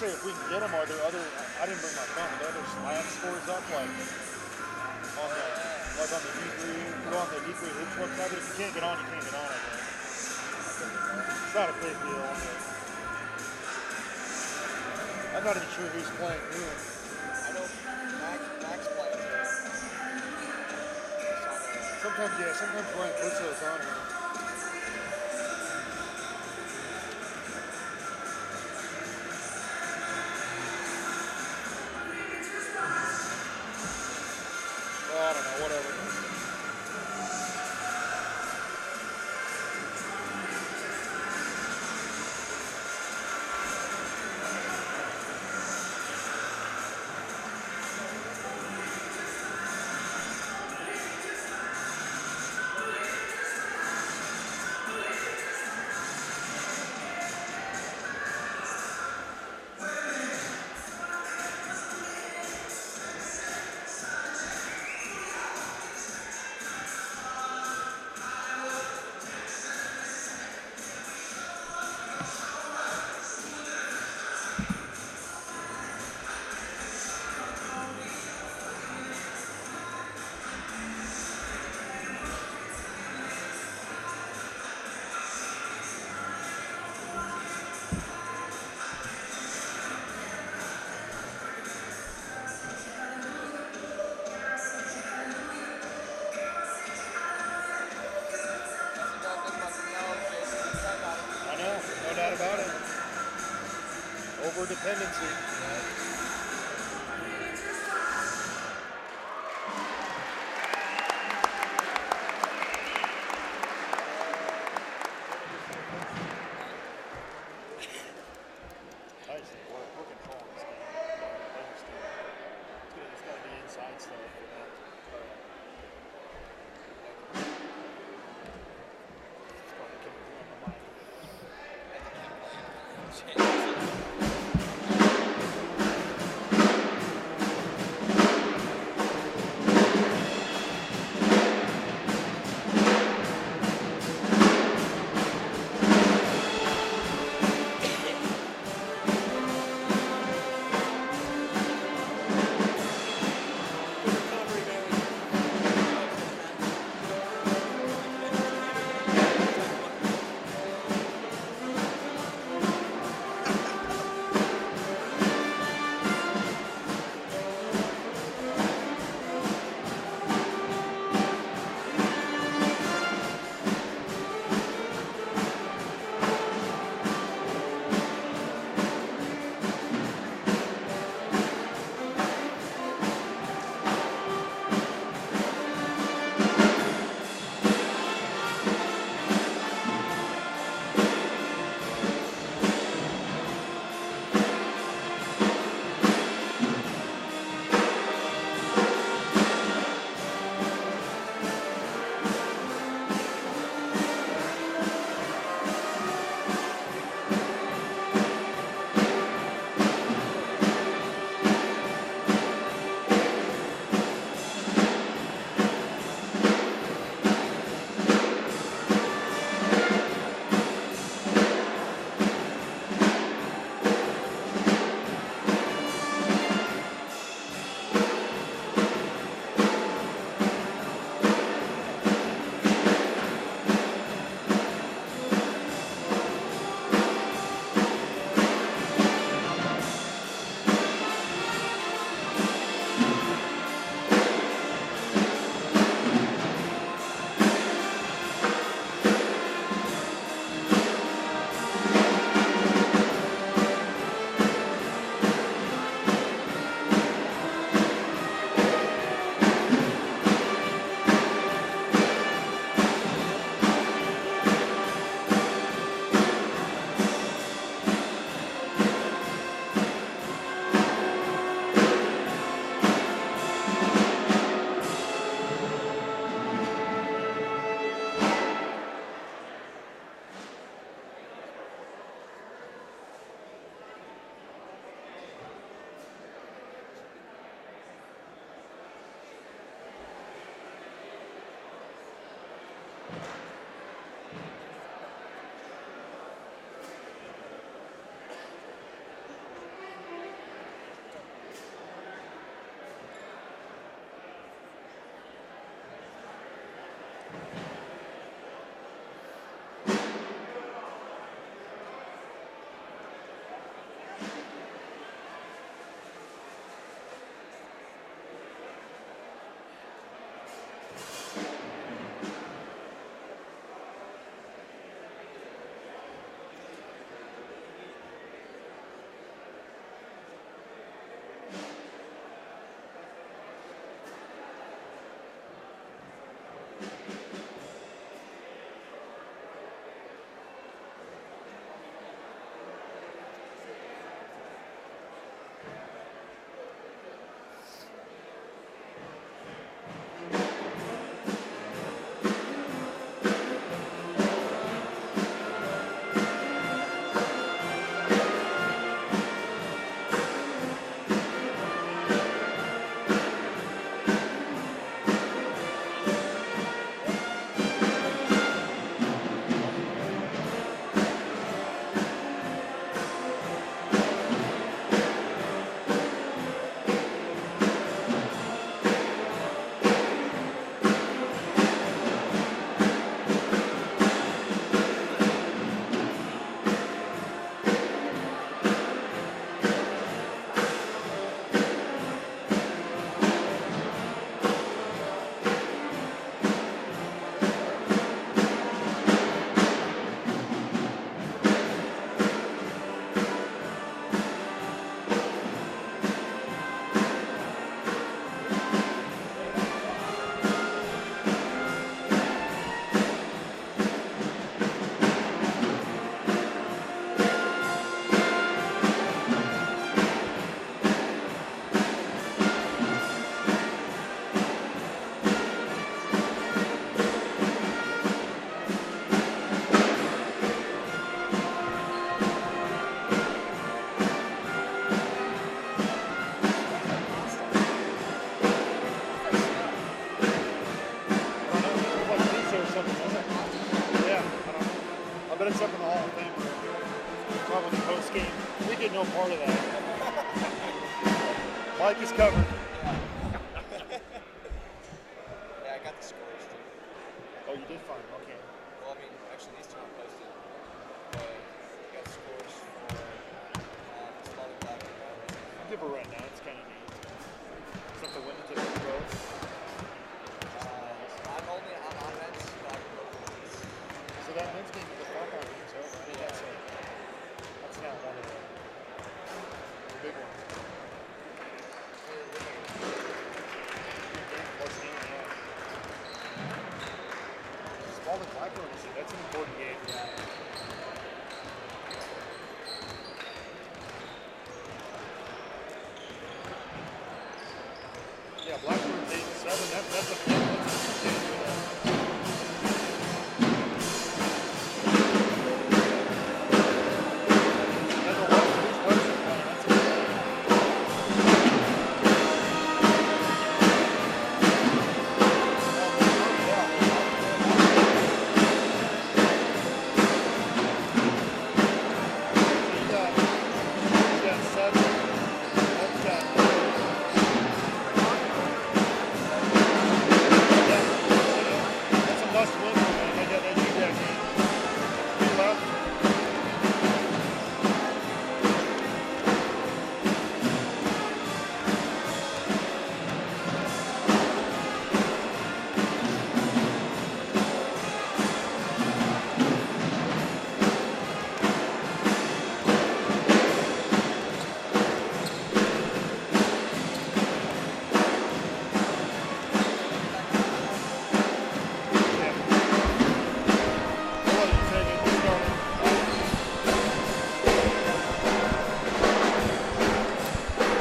If we can get them, are there other? I didn't bring my phone. Are there other slam scores up, like on the D3? Go on the D3 hoops website. But if you can't get on, you can't get on. I guess it's not a big deal. I'm not even sure who's playing who. I know Max playing. Sometimes Ryan Purcell is on here. I don't know, whatever. Over dependency. We're controlling this game. It's got to be inside stuff for that. It's probably coming from the mind. bet it's up in the Hall of Fame. Probably the post game. We get no part of that. Mike is covered. Yeah, I got the scores too. Oh, you did fine. Okay. Well, I mean, actually, these two aren't posted. But I got scores for Spalding Black and Rose. Give a run now. It's kind of neat. Is that the winning to the both? I'm on men's, but I can go for these. So that men's game is the football game, so right? That's not one of the big ones. Spalding Blackburn, that's an important game. Yeah, Blackburn's 8-7. That's a game.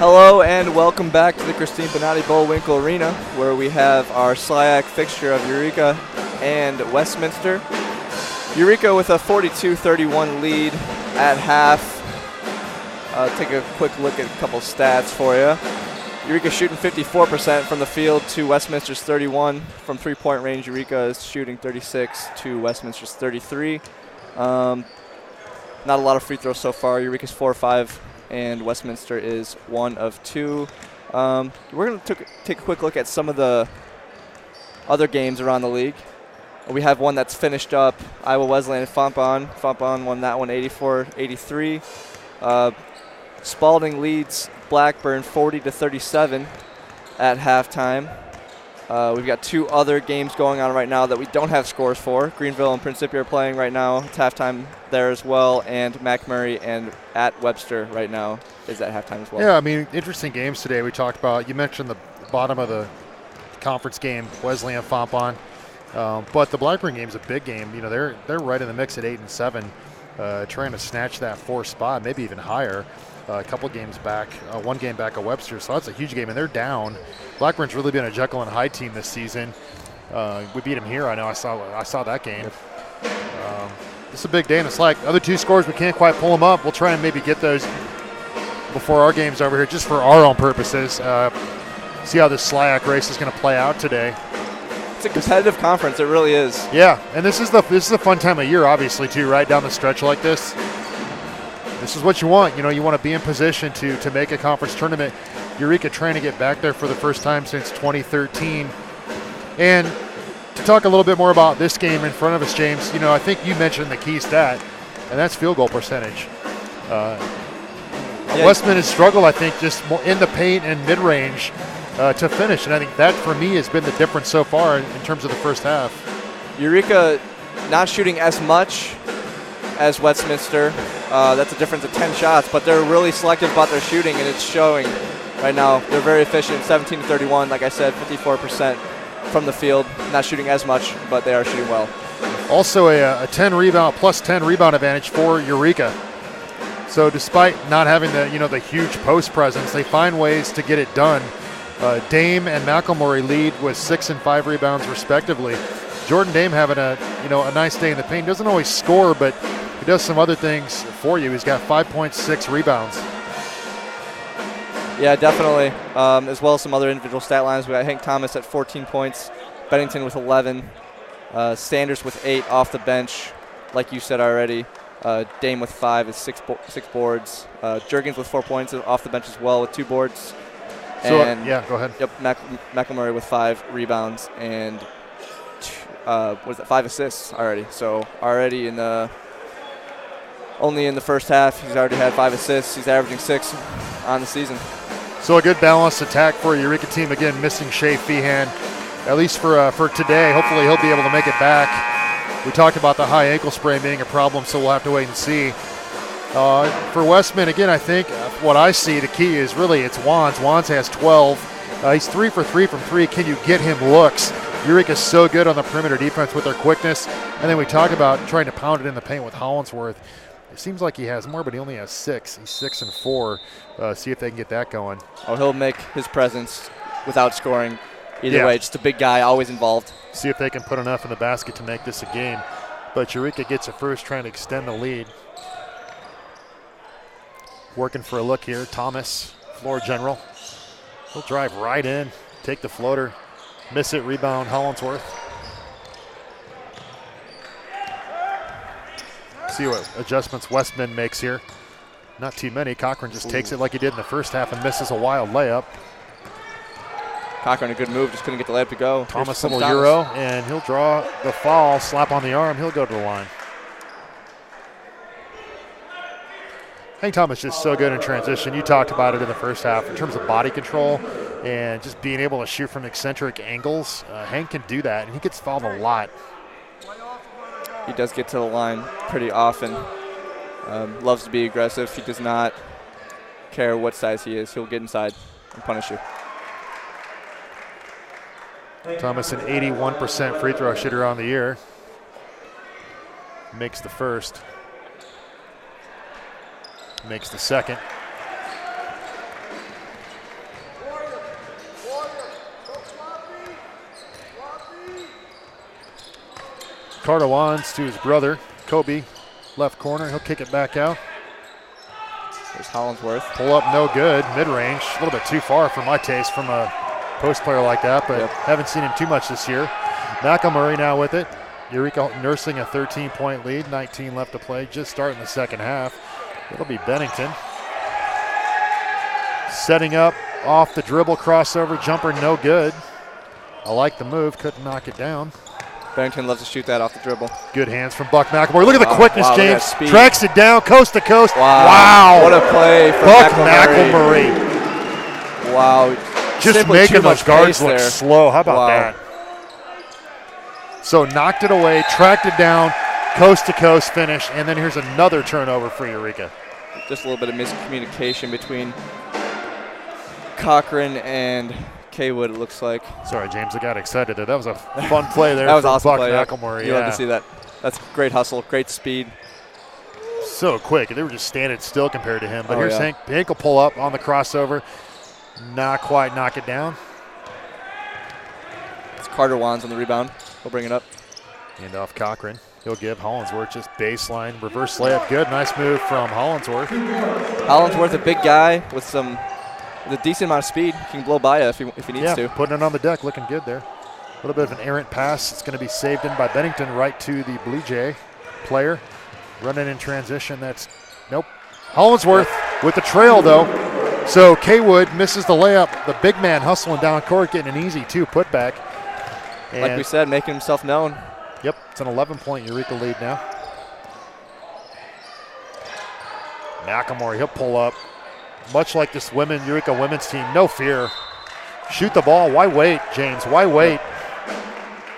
Hello and welcome back to the Christine Bonatti Bullwinkle Arena, where we have our SLIAC fixture of Eureka and Westminster. Eureka with a 42-31 lead at half. Take a quick look at a couple stats for you. Eureka shooting 54% from the field to Westminster's 31. From three-point range, Eureka is shooting 36 to Westminster's 33. Not a lot of free throws so far. Eureka's 4 or 5. And Westminster is 1 of 2. We're going to take a quick look at some of the other games around the league. We have one that's finished up, Iowa Wesleyan and Fontbonne. Fontbonne won that one 84-83. Spalding leads Blackburn 40-37 at halftime. We've got two other games going on right now that we don't have scores for. Greenville and Principia are playing right now. It's halftime there as well, and McMurray and at Webster right now is at halftime as well. Yeah, I mean, interesting games today. We talked about, you mentioned the bottom of the conference game, Wesleyan Fontbonne, but the Blackburn game is a big game. You know, they're right in the mix at 8-7, trying to snatch that 4th spot, maybe even higher. A couple games back, one game back at Webster, so that's a huge game, and they're down. Blackburn's really been a Jekyll and Hyde team this season. We beat them here. I know. I saw that game. It's a big day in the SLIAC. Other two scores, we can't quite pull them up. We'll try and maybe get those before our game's over here, just for our own purposes. See how this SLIAC race is going to play out today. It's a competitive conference. It really is. Yeah, and this is a fun time of year, obviously, too. Right down the stretch like this. This is what you want. You know, you want to be in position to make a conference tournament. Eureka trying to get back there for the first time since 2013. And to talk a little bit more about this game in front of us, James, you know, I think you mentioned the key stat, and that's field goal percentage. Westman has struggled, I think, just more in the paint and mid-range to finish, and I think that, for me, has been the difference so far in terms of the first half. Eureka not shooting as much as Westminster. That's a difference of 10 shots, but they're really selective about their shooting, and it's showing right now. They're very efficient, 17-31, like I said, 54% from the field. Not shooting as much, but they are shooting well. Also a 10 rebound, plus 10 rebound advantage for Eureka. So despite not having the huge post presence, they find ways to get it done. Dame and McElmurray lead with 6 and 5 rebounds respectively. Jordan Dame having a nice day in the paint. Doesn't always score, but he does some other things for you. He's got 5.6 rebounds. Yeah, definitely. As well as some other individual stat lines. We got Hank Thomas at 14 points, Bennington with 11, Sanders with 8 off the bench, like you said already, Dame with 5 is six boards. Juergens with 4 points off the bench as well with 2 boards. So, and yeah, go ahead. Yep, McElmurray with 5 rebounds and 5 assists already. So already only in the first half, he's already had 5 assists. He's averaging 6 on the season. So a good balanced attack for a Eureka team. Again, missing Shea Feehan, at least for today. Hopefully he'll be able to make it back. We talked about the high ankle sprain being a problem, so we'll have to wait and see. For Westman, again, I think what I see, the key is really it's Wands. Wands has 12. He's 3 for 3 from 3. Can you get him looks? Eureka's so good on the perimeter defense with their quickness. And then we talk about trying to pound it in the paint with Hollinsworth. It seems like he has more, but he only has 6. He's 6 and 4. See if they can get that going. Oh, he'll make his presence without scoring. Either way, just a big guy, always involved. See if they can put enough in the basket to make this a game. But Eureka gets it first, trying to extend the lead. Working for a look here, Thomas, floor general. He'll drive right in, take the floater, miss it, rebound, Hollinsworth. See what adjustments Westman makes here. Not too many. Cochran just takes it like he did in the first half and misses a wild layup. Cochran, a good move, just couldn't get the layup to go. Thomas, little Euro, and he'll draw the foul, slap on the arm. He'll go to the line. Hank Thomas just so good in transition. You talked about it in the first half in terms of body control and just being able to shoot from eccentric angles. Hank can do that, and he gets fouled a lot. He does get to the line pretty often. Loves to be aggressive. He does not care what size he is. He'll get inside and punish you. Thomas, an 81% free throw shooter on the year. Makes the first. Makes the second. Carter Wands to his brother, Kobe, left corner. He'll kick it back out. There's Hollinsworth. Pull up, no good. Mid-range, a little bit too far for my taste from a post player like that, but haven't seen him too much this year. McElmurray now with it. Eureka nursing a 13-point lead, 19 left to play, just starting the second half. It'll be Bennington. Setting up off the dribble, crossover, jumper, no good. I like the move, couldn't knock it down. Bennington loves to shoot that off the dribble. Good hands from Buck McElmurray. Look at the quickness, James. Speed. Tracks it down, coast to coast. Wow. What a play from Buck McElmurray. Wow. Just simply making those guards look slow. How about that? So knocked it away, tracked it down, coast to coast finish, and then here's another turnover for Eureka. Just a little bit of miscommunication between Cochran and Kaywood, it looks like. Sorry, James, I got excited there. That was a fun play there. That was from awesome Buck play. McElmurray. You love to see that. That's great hustle, great speed. So quick. They were just standing still compared to him. But here's Hank. Hank will pull up on the crossover. Not quite knock it down. It's Carter Wands on the rebound. He'll bring it up. Hand off Cochran. He'll give Hollinsworth just baseline. Reverse layup. Good. Nice move from Hollinsworth. Hollinsworth, a big guy with a decent amount of speed. He can blow by you if he needs to. Putting it on the deck. Looking good there. A little bit of an errant pass. It's going to be saved in by Bennington right to the Blue Jay player. Running in transition. That's nope. Hollinsworth with the trail, though. So Kaywood misses the layup. The big man hustling down court, getting an easy 2 putback. And like we said, making himself known. Yep, it's an 11-point Eureka lead now. McElmurray, he'll pull up. Much like this Eureka women's team, no fear. Shoot the ball. Why wait, James? Why wait?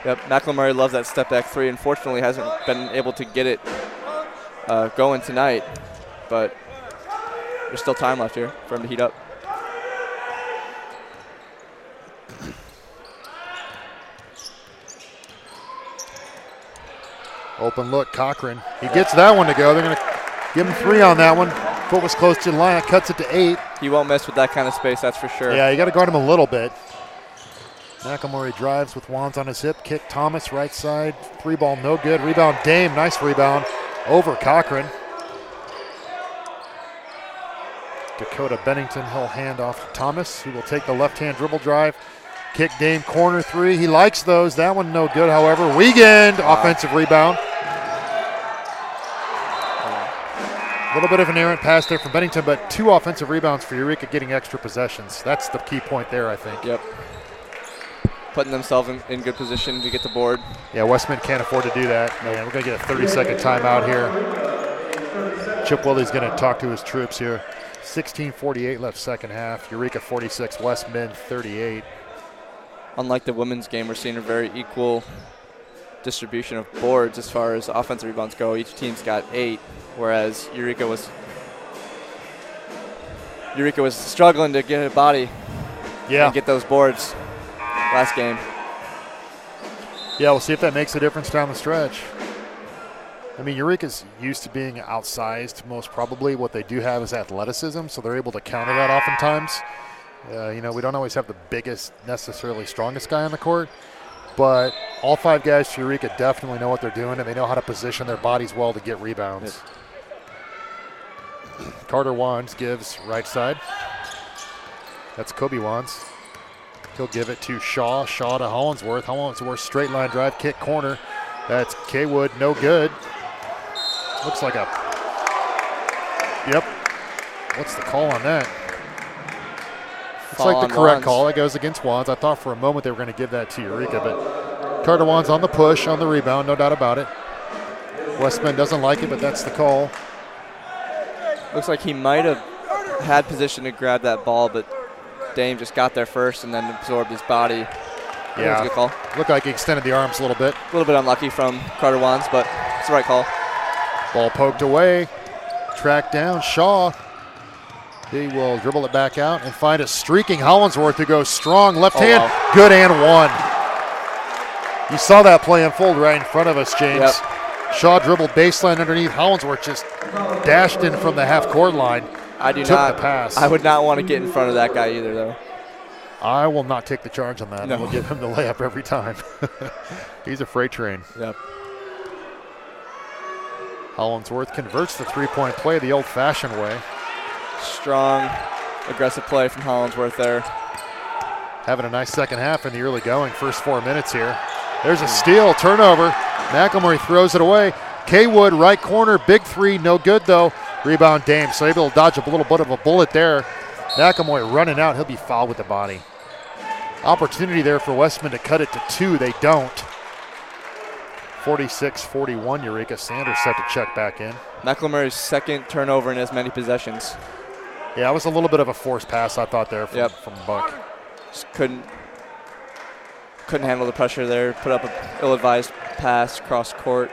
Yep, McElmurray loves that step back 3. Unfortunately, hasn't been able to get it going tonight. But there's still time left here for him to heat up. Open look, Cochran. He gets that one to go. They're going to give him 3 on that one. Foot was close to the line. It cuts it to 8. He won't mess with that kind of space, that's for sure. Yeah, you got to guard him a little bit. McElmurray drives with Wands on his hip. Kick Thomas right side. 3 ball, no good. Rebound Dame. Nice rebound over Cochran. Dakota Bennington, he'll hand off to Thomas, who will take the left-hand dribble drive. Kick Dame, corner 3. He likes those. That one no good, however. Wiegand, offensive rebound. A little bit of an errant pass there from Bennington, but 2 offensive rebounds for Eureka getting extra possessions. That's the key point there, I think. Yep. Putting themselves in good position to get the board. Yeah, Westminster can't afford to do that. Man, we're going to get a 30-second timeout here. Chip Willey's going to talk to his troops here. 16:48 left second half. Eureka 46, Westminster 38. Unlike the women's game, we're seeing a very equal distribution of boards as far as offensive rebounds go. Each team's got 8, whereas Eureka was struggling to get a body and get those boards last game. Yeah, we'll see if that makes a difference down the stretch. I mean, Eureka's used to being outsized, most probably. What they do have is athleticism, so they're able to counter that oftentimes. We don't always have the biggest, necessarily strongest guy on the court, but all 5 guys for Eureka definitely know what they're doing, and they know how to position their bodies well to get rebounds. Yep. Carter Wands gives right side. That's Kobe Wands. He'll give it to Shaw. Shaw to Hollingsworth. Hollingsworth straight line drive, kick corner. That's Kaywood, no good. Looks like what's the call on that? It's like the correct call. That goes against Wands. I thought for a moment they were going to give that to Eureka, but Carter Wands on the push, on the rebound, no doubt about it. Westman doesn't like it, but that's the call. Looks like he might have had position to grab that ball, but Dame just got there first and then absorbed his body. Yeah, that was a good call. Looked like he extended the arms a little bit. A little bit unlucky from Carter Wands, but it's the right call. Ball poked away, tracked down. Shaw, he will dribble it back out and find a streaking Hollingsworth who goes strong. Left hand, wow. Good and 1. You saw that play unfold right in front of us, James. Yep. Shaw dribbled baseline underneath. Hollingsworth just dashed in from the half-court line. Took the pass. I would not want to get in front of that guy either, though. I will not take the charge on that. No. I will give him the layup every time. He's a freight train. Yep. Hollingsworth converts the three-point play the old-fashioned way. Strong, aggressive play from Hollingsworth there. Having a nice second half in the early going. First 4 minutes here. There's a steal, turnover. McElmurray throws it away. Kaywood, right corner, big 3, no good though. Rebound Dame, so able to dodge a little bit of a bullet there. McElmurray running out, he'll be fouled with the body. Opportunity there for Westman to cut it to 2, they don't. 46-41, Eureka. Sanders set to check back in. McElmurray's second turnover in as many possessions. Yeah, it was a little bit of a forced pass, I thought, there from Buck. Just couldn't handle the pressure there. Put up an ill-advised pass cross court.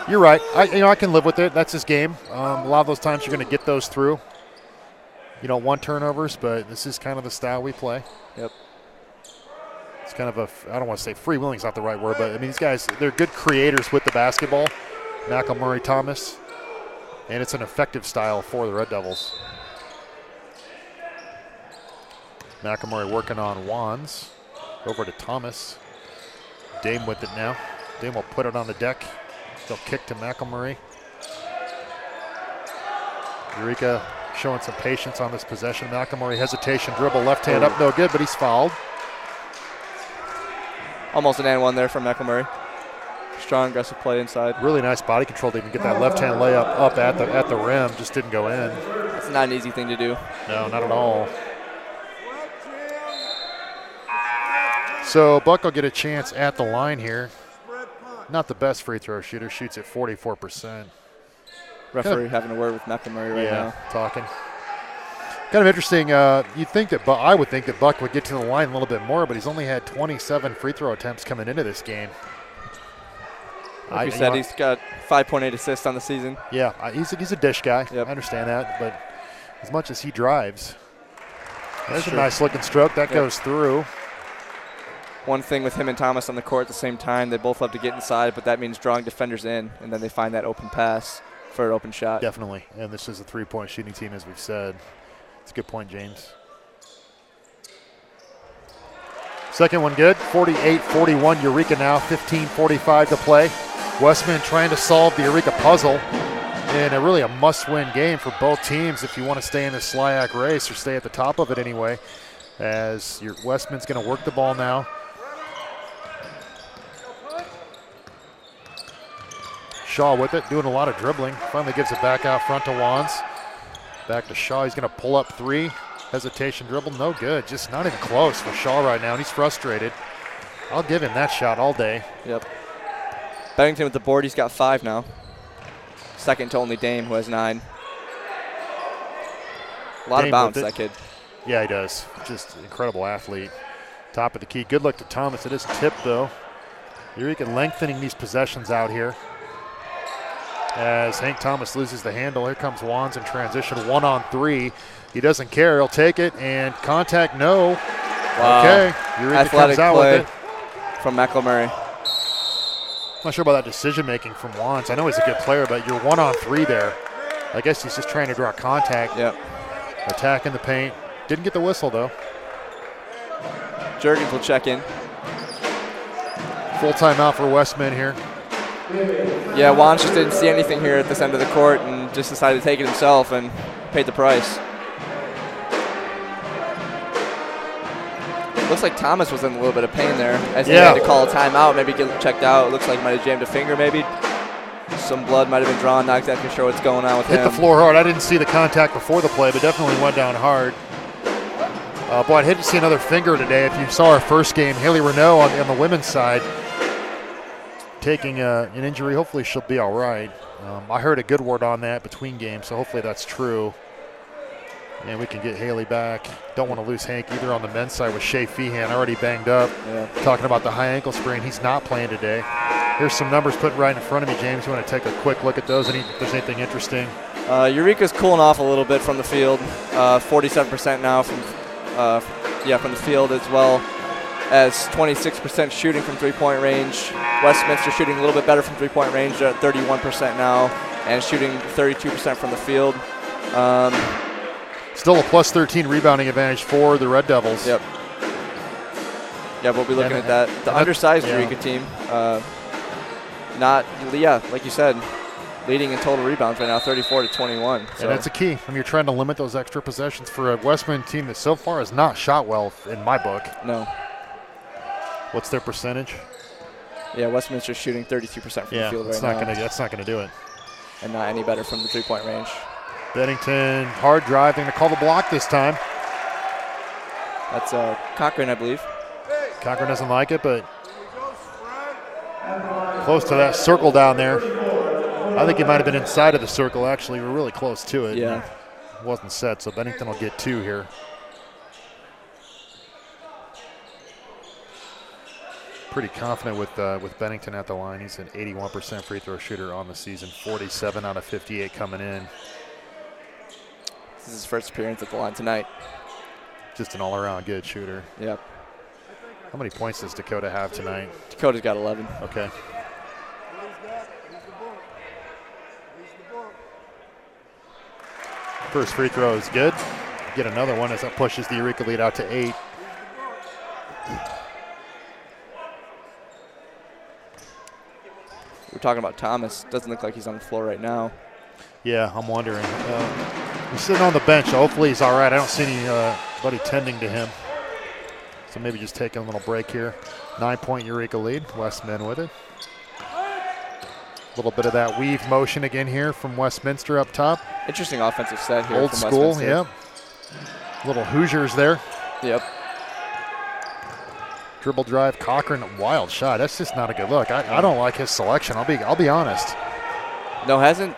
You're right. I can live with it. That's his game. A lot of those times you're going to get those through. You don't want turnovers, but this is kind of the style we play. Yep. It's kind of I don't want to say freewheeling is not the right word, but I mean, these guys, they're good creators with the basketball. McElmurray, Thomas, and it's an effective style for the Red Devils. McElmurray working on Wands. Over to Thomas. Dame with it now. Dame will put it on the deck. They'll kick to McElmurray. Eureka showing some patience on this possession. McElmurray hesitation, dribble, left hand up, no good, but he's fouled. Almost an and 1 there from McElmurray. Strong, aggressive play inside. Really nice body control to even get that left hand layup up at the rim. Just didn't go in. It's not an easy thing to do. No, not at all. So Buck will get a chance at the line here. Not the best free throw shooter. Shoots at 44%. Referee having a word with McElmurray right now. Talking. Kind of interesting. You'd think that I would think that Buck would get to the line a little bit more, but he's only had 27 free throw attempts coming into this game. Like you said, he's got 5.8 assists on the season. Yeah, he's a dish guy. Yep. I understand that, but as much as he drives, there's a nice looking stroke that goes through. One thing with him and Thomas on the court at the same time, they both love to get inside, but that means drawing defenders in, and then they find that open pass for an open shot. Definitely, and this is a three-point shooting team, as we've said. It's a good point, James. Second one good, 48-41, Eureka now, 15:45 to play. Westman trying to solve the Eureka puzzle in a really a must-win game for both teams if you want to stay in the SLIAC race or stay at the top of it anyway, as your Westman's going to work the ball Shaw with it, doing a lot of dribbling. Finally gives it back out front to Wands. Back to Shaw. He's going to pull up 3. Hesitation dribble, no good. Just not even close for Shaw right now, and he's frustrated. I'll give him that shot all day. Yep. Bennington with the board. He's got 5 now. Second to only Dame, who has 9. A lot of bounce, that kid. Yeah, he does. Just incredible athlete. Top of the key. Good look to Thomas. It is tipped, though. Eureka lengthening these possessions out here. As Hank Thomas loses the handle, here comes Wands in transition, 1-on-3. He doesn't care. He'll take it, and contact, no. Wow. Okay. Eureka Athletic comes out play with it. From McElmurray. Not sure about that decision-making from Wands. I know he's a good player, but you're 1-on-3 there. I guess he's just trying to draw contact. Yep. Attack in the paint. Didn't get the whistle, though. Jurgens will check in. Full timeout for Westman here. Yeah, Wands just didn't see anything here at this end of the court and just decided to take it himself and paid the price. Looks like Thomas was in a little bit of pain there as he had to call a timeout, maybe get checked out. It looks like he might have jammed a finger maybe. Some blood might have been drawn, not exactly sure what's going on with him. Hit the floor hard. I didn't see the contact before the play, but definitely went down hard. Boy, I'd hate to see another finger today. If you saw our first game, Haley Renault on the women's side taking an injury. Hopefully she'll be all right. I heard a good word on that between games, so hopefully that's true. And we can get Haley back. Don't want to lose Hank either on the men's side with Shea Feehan already banged up. Yeah. Talking about the high ankle sprain. He's not playing today. Here's some numbers put right in front of me, James. You want to take a quick look at those and if there's anything interesting? Eureka's cooling off a little bit from the field. 47% now from the field, as well as 26% shooting from three-point range. Westminster shooting a little bit better from three-point range. They're at 31% now and shooting 32% from the field. Still a plus 13 rebounding advantage for the Red Devils. Yep. Yeah, we'll be looking at that. The undersized Eureka team, like you said, leading in total rebounds right now, 34-21. So. And that's a key. You're trying to limit those extra possessions for a Westman team that so far has not shot well in my book. No. What's their percentage? Yeah, Westminster's shooting 32% from the field right now. That's not going to do it. And not any better from the three-point range. Bennington, hard driving to call the block this time. That's Cochran, I believe. Cochran doesn't like it, but close to that circle down there. I think he might have been inside of the circle, actually. We're really close to it. Yeah. It wasn't set, so Bennington will get 2 here. Pretty confident with Bennington at the line. He's an 81% free throw shooter on the season, 47 out of 58 coming in. This is his first appearance at the line tonight. Just an all-around good shooter. Yep. How many points does Dakota have tonight? Dakota's got 11. Okay. First free throw is good. Get another one as that pushes the Eureka lead out to 8. We're talking about Thomas. Doesn't look like he's on the floor right now. Yeah, I'm wondering. He's sitting on the bench. So hopefully he's all right. I don't see anybody tending to him. So maybe just taking a little break here. 9-point Eureka lead. Westman with it. A little bit of that weave motion again here from Westminster up top. Interesting offensive set here. Old from school, yep. Little Hoosiers there. Yep. Dribble drive, Cochran, wild shot. That's just not a good look. I don't like his selection. I'll be honest. No, hasn't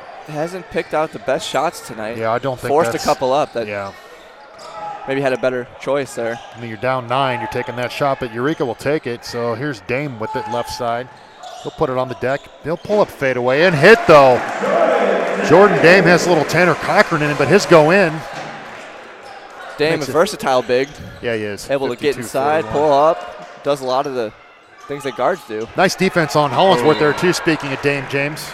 picked out the best shots tonight. Yeah, I don't think forced a couple up. Yeah. Maybe had a better choice there. You're down 9. You're taking that shot, but Eureka will take it. So here's Dame with it left side. He'll put it on the deck. He'll pull up fadeaway and hit though. Jordan Dame has a little Tanner Cochran in it, but his go in. Dame, a versatile big. Yeah, he is. Able to get inside, pull up, does a lot of the things that guards do. Nice defense on Hollinsworth there too, speaking of Dame James.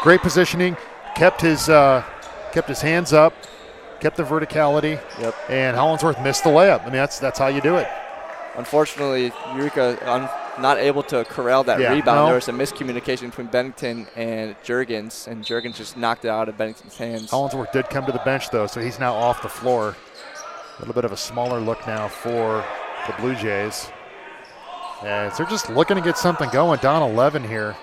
Great positioning, kept his hands up, kept the verticality. Yep. And Hollinsworth missed the layup. That's how you do it. Unfortunately, Eureka not able to corral that rebound. No. There was some miscommunication between Bennington and Jurgens, and Jurgens just knocked it out of Bennington's hands. Hollinsworth did come to the bench, though, so he's now off the floor. A little bit of a smaller look now for the Blue Jays. As they're just looking to get something going, down 11 here.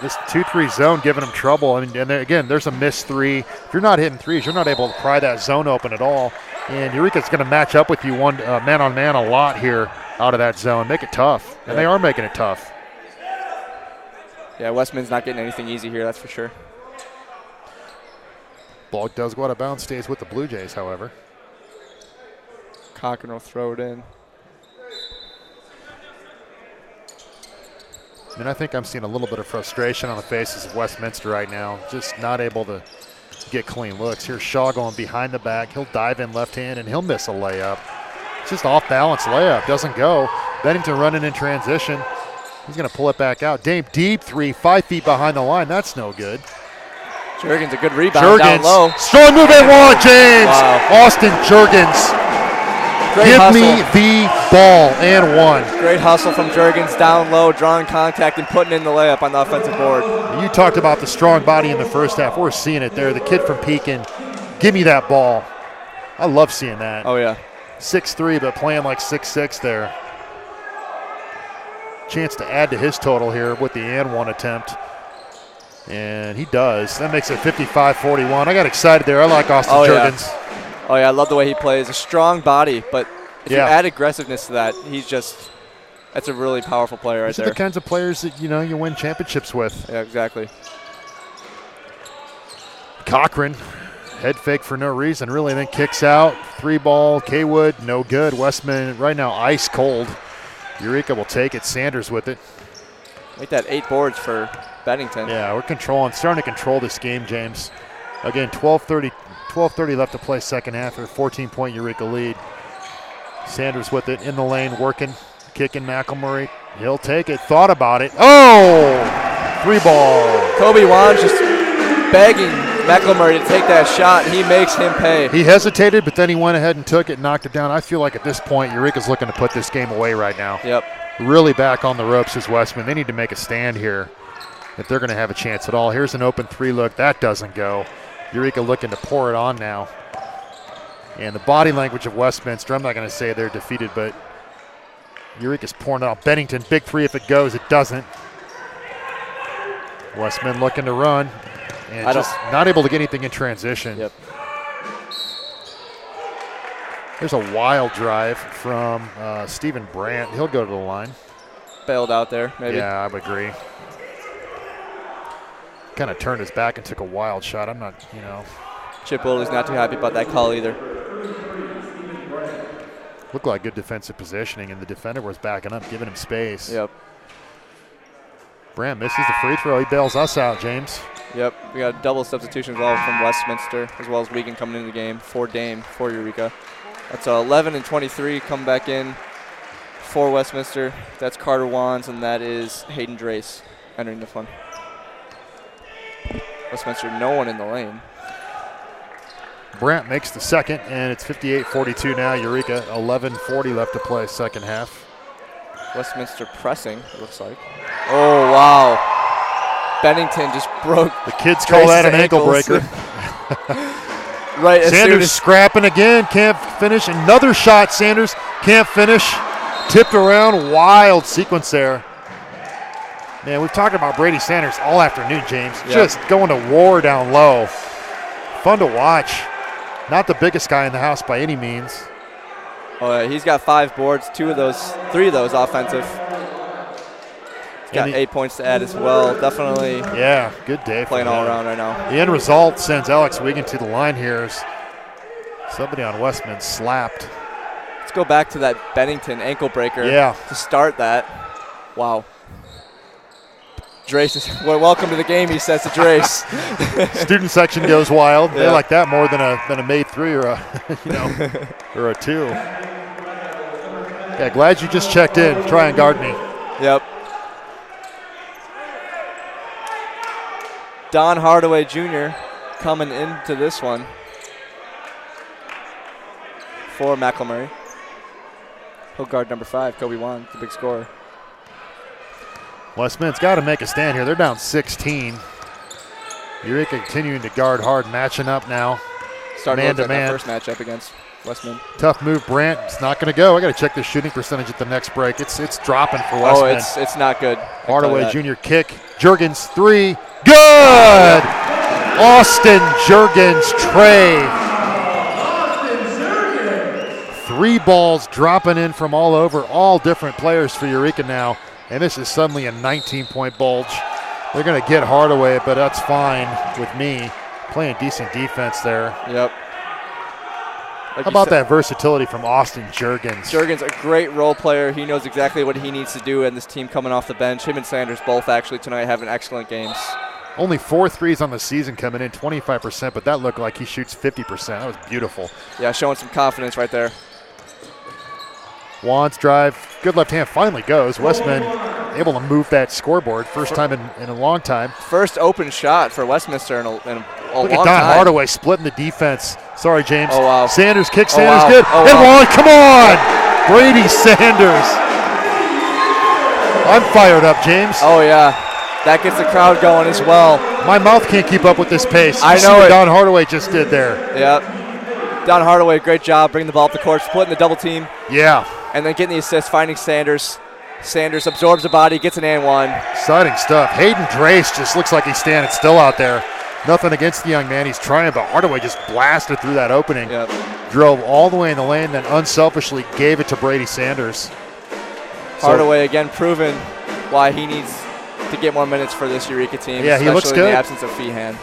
This 2-3 zone giving them trouble. And again, there's a missed three. If you're not hitting threes, you're not able to pry that zone open at all. And Eureka's going to match up with you one man-on-man a lot here out of that zone. Make it tough. And they are making it tough. Yeah, Westman's not getting anything easy here, that's for sure. Ball does go out of bounds, stays with the Blue Jays, however. Cochran will throw it in. I think I'm seeing a little bit of frustration on the faces of Westminster right now. Just not able to get clean looks. Here's Shaw going behind the back. He'll dive in left hand, and he'll miss a layup. It's just off-balance layup. Doesn't go. Bennington running in transition. He's going to pull it back out. Dame deep three, 5 feet behind the line. That's no good. Juergens a good rebound down low. Strong move and one, James. Wow. Austin Juergens. Great Give hustle. me the ball and one. Great hustle from Juergens down low, drawing contact and putting in the layup on the offensive board. You talked about the strong body in the first half. We're seeing it there. The kid from Pekin. Give me that ball. I love seeing that. Oh, yeah. 6'3", but playing like 6'6" there. Chance to add to his total here with the and one attempt. And he does. That makes it 55-41. I got excited there. I like Austin Juergens. Yeah. Oh, yeah, I love the way he plays. A strong body, but if you add aggressiveness to that, that's a really powerful player right there. These are the kinds of players that, you win championships with. Yeah, exactly. Cochran, head fake for no reason, really, then kicks out. 3-ball, Kaywood, no good. Westman right now ice cold. Eureka will take it. Sanders with it. Make that 8 boards for Bennington. Yeah, we're starting to control this game, James. Again, 12:30 left to play second half. A 14-point Eureka lead. Sanders with it in the lane, working, kicking McElmurray. He'll take it. Thought about it. Oh! 3-ball. Kobe Wan's just begging McElmurray to take that shot. He makes him pay. He hesitated, but then he went ahead and took it and knocked it down. I feel like at this point, Eureka's looking to put this game away right now. Yep. Really back on the ropes is Westman. They need to make a stand here if they're going to have a chance at all. Here's an open 3 look. That doesn't go. Eureka looking to pour it on now. And the body language of Westminster, I'm not going to say they're defeated, but Eureka's pouring it out. Bennington, big 3 if it goes. It doesn't. Westman looking to run and just not able to get anything in transition. Yep. There's a wild drive from Stephen Brandt. He'll go to the line. Bailed out there, maybe. Yeah, I would agree. Kind of turned his back and took a wild shot. I'm not, Chip Woolley's not too happy about that call either. Looked like good defensive positioning, and the defender was backing up, giving him space. Yep. Brandt misses the free throw. He bails us out, James. Yep. We got a double substitution as well from Westminster, as well as Wiegand coming into the game for Dame, for Eureka. That's 11 and 23 come back in for Westminster. That's Carter Wands, and that is Hayden Drace entering the fun. Westminster, no one in the lane. Brandt makes the second, and it's 58-42 now. Eureka, 11:40 left to play second half. Westminster pressing, it looks like. Oh, wow. Bennington just broke. The kids call that an ankle breaker. Right. Sanders scrapping again, can't finish. Another shot, Sanders can't finish. Tipped around, wild sequence there. Man, we've talked about Brady Sanders all afternoon, James. Yep. Just going to war down low. Fun to watch. Not the biggest guy in the house by any means. Oh, yeah, he's got 5 boards, 3 of those offensive. He's got 8 points to add as well. Definitely. Yeah, good day for playing him. all around right now. The end result sends Alex Wiegand to the line here as somebody on Westman slapped. Let's go back to that Bennington ankle breaker to start that. Wow. Drace is, well, welcome to the game, he says to Drace. Student section goes wild. Yeah. They like that more than a made 3 or a or a 2. Yeah, glad you just checked in. Try and guard me. Yep. Don Hardaway Jr. coming into this one for McElmurray. He'll guard number 5, Kobe Wan, the big scorer. Westmin's got to make a stand here. They're down 16. Eureka continuing to guard hard, matching up now. Starting to look at that Man-to-man. first matchup against Westman. Tough move, Brandt. It's not going to go. I got to check the shooting percentage at the next break. It's dropping for Oh, Westman. it's not good. Hardaway Jr. kick. Juergens 3. Good! Austin Juergens tray. 3 balls dropping in from all over, all different players for Eureka now. And this is suddenly a 19-point bulge. They're going to get Hardaway, but that's fine with me. Playing decent defense there. Yep. How about that versatility from Austin Juergens? Juergens, a great role player. He knows exactly what he needs to do, and this team coming off the bench. Him and Sanders both actually tonight having excellent games. Only 4 threes on the season coming in, 25%, but that looked like he shoots 50%. That was beautiful. Yeah, showing some confidence right there. Wands drive, good left hand, finally goes. Westman able to move that scoreboard, first time in a long time. First open shot for Westminster in a Look long at Don time. Hardaway splitting the defense. Sorry, James. Oh, wow. Sanders kicks, Oh, Sanders wow. good. Oh, and wow. one, come on! Brady Sanders. I'm fired up, James. Oh, yeah. That gets the crowd going as well. My mouth can't keep up with this pace. I You see know what it. Don Hardaway just did there. Yep. Don Hardaway, great job bringing the ball up the court, splitting the double team, Yeah, and then getting the assist, finding Sanders. Sanders absorbs the body, gets an and one. exciting stuff. Hayden Drace just looks like he's standing still out there. Nothing against the young man. He's trying, but Hardaway just blasted through that opening. Yep. Drove all the way in the lane, then unselfishly gave it to Brady Sanders. Hardaway again proving why he needs to get more minutes for this Eureka team, Yeah, he looks especially in good. the absence of Feehan.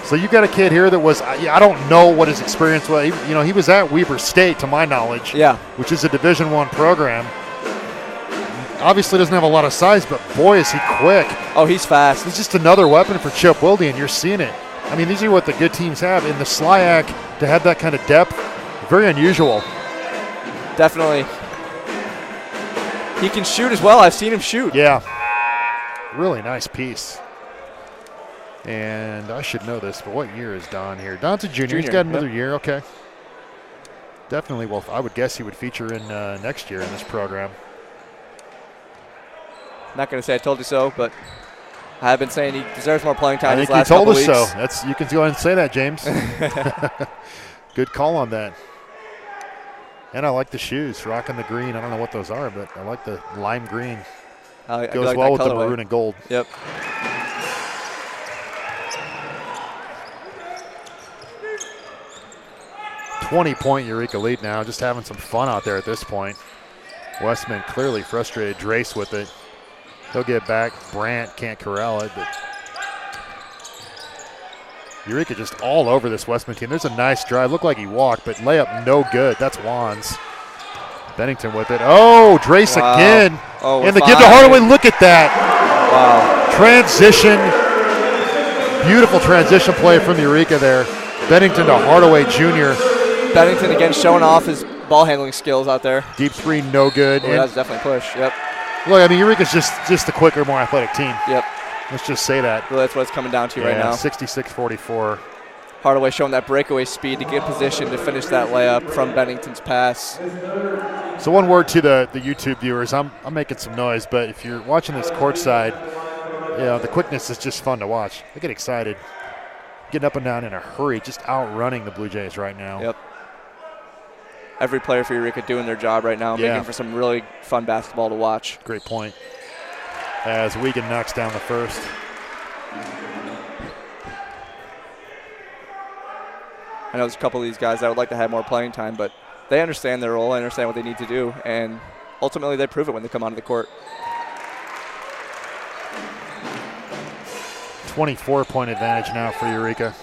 So you got a kid here that was, I don't know what his experience was. He was at Weber State, to my knowledge, Yeah. which is a Division I program. Obviously doesn't have a lot of size, but boy, is he quick. Oh, he's fast. He's just another weapon for Chip Wilde, and you're seeing it. I mean, these are what the good teams have. In the SLIAC, to have that kind of depth, very unusual. Definitely. He can shoot as well. I've seen him shoot. Yeah. Really nice piece. And I should know this, but what year is Don here? Don's a junior. He's got another year. Okay. Definitely. Well, I would guess he would feature in next year in this program. Not going to say I told you so, but I have been saying he deserves more playing time I these think you last told couple us weeks. so. You can go ahead and say that, James. Good call on that. And I like the shoes, rocking the green. I don't know what those are, but I like the lime green. I Goes like well that with the colorway. maroon and gold. Yep. .20 Eureka lead now, just having some fun out there at this point. Westman clearly frustrated. Drace with it. He'll get back. Brandt can't corral it, but Eureka just all over this Westman team. There's a nice drive. Looked like he walked, but layup no good. That's Wands. Bennington with it. Oh, Drace Wow. again. Oh, and the we're give to fine. Hardaway. Look at that. Wow. Transition. Beautiful transition play from Eureka there. Bennington to Hardaway Jr. Bennington again showing off his ball handling skills out there. Deep three, no good. Oh, And that's definitely push. Yep. look, I mean, Eureka's just the quicker, more athletic team. Yep. Let's just say that. Really, that's what it's coming down to right now. 66-44. Hardaway showing that breakaway speed to get position to finish that layup from Bennington's pass. So one word to the YouTube viewers. I'm making some noise, but if you're watching this courtside, the quickness is just fun to watch. I get excited. Getting up and down in a hurry, just outrunning the Blue Jays right now. Yep. Every player for Eureka doing their job right now, making for some really fun basketball to watch. Great point. As Wiegand knocks down the first. I know there's a couple of these guys that would like to have more playing time, but they understand their role, understand what they need to do, and ultimately they prove it when they come onto the court. 24-point advantage now for Eureka.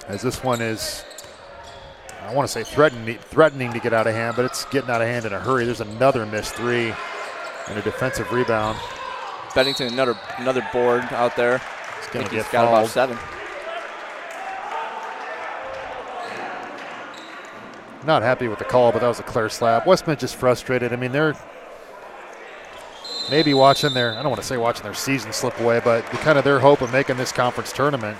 As this one is, I want to say threatening to get out of hand, but it's getting out of hand in a hurry. There's another missed three and a defensive rebound. Bennington, another board out there. He's going to get got about fouled. 7. Not happy with the call, but that was a clear slap. Westman just frustrated. I mean, they're maybe watching their, I don't want to say watching their season slip away, but kind of their hope of making this conference tournament.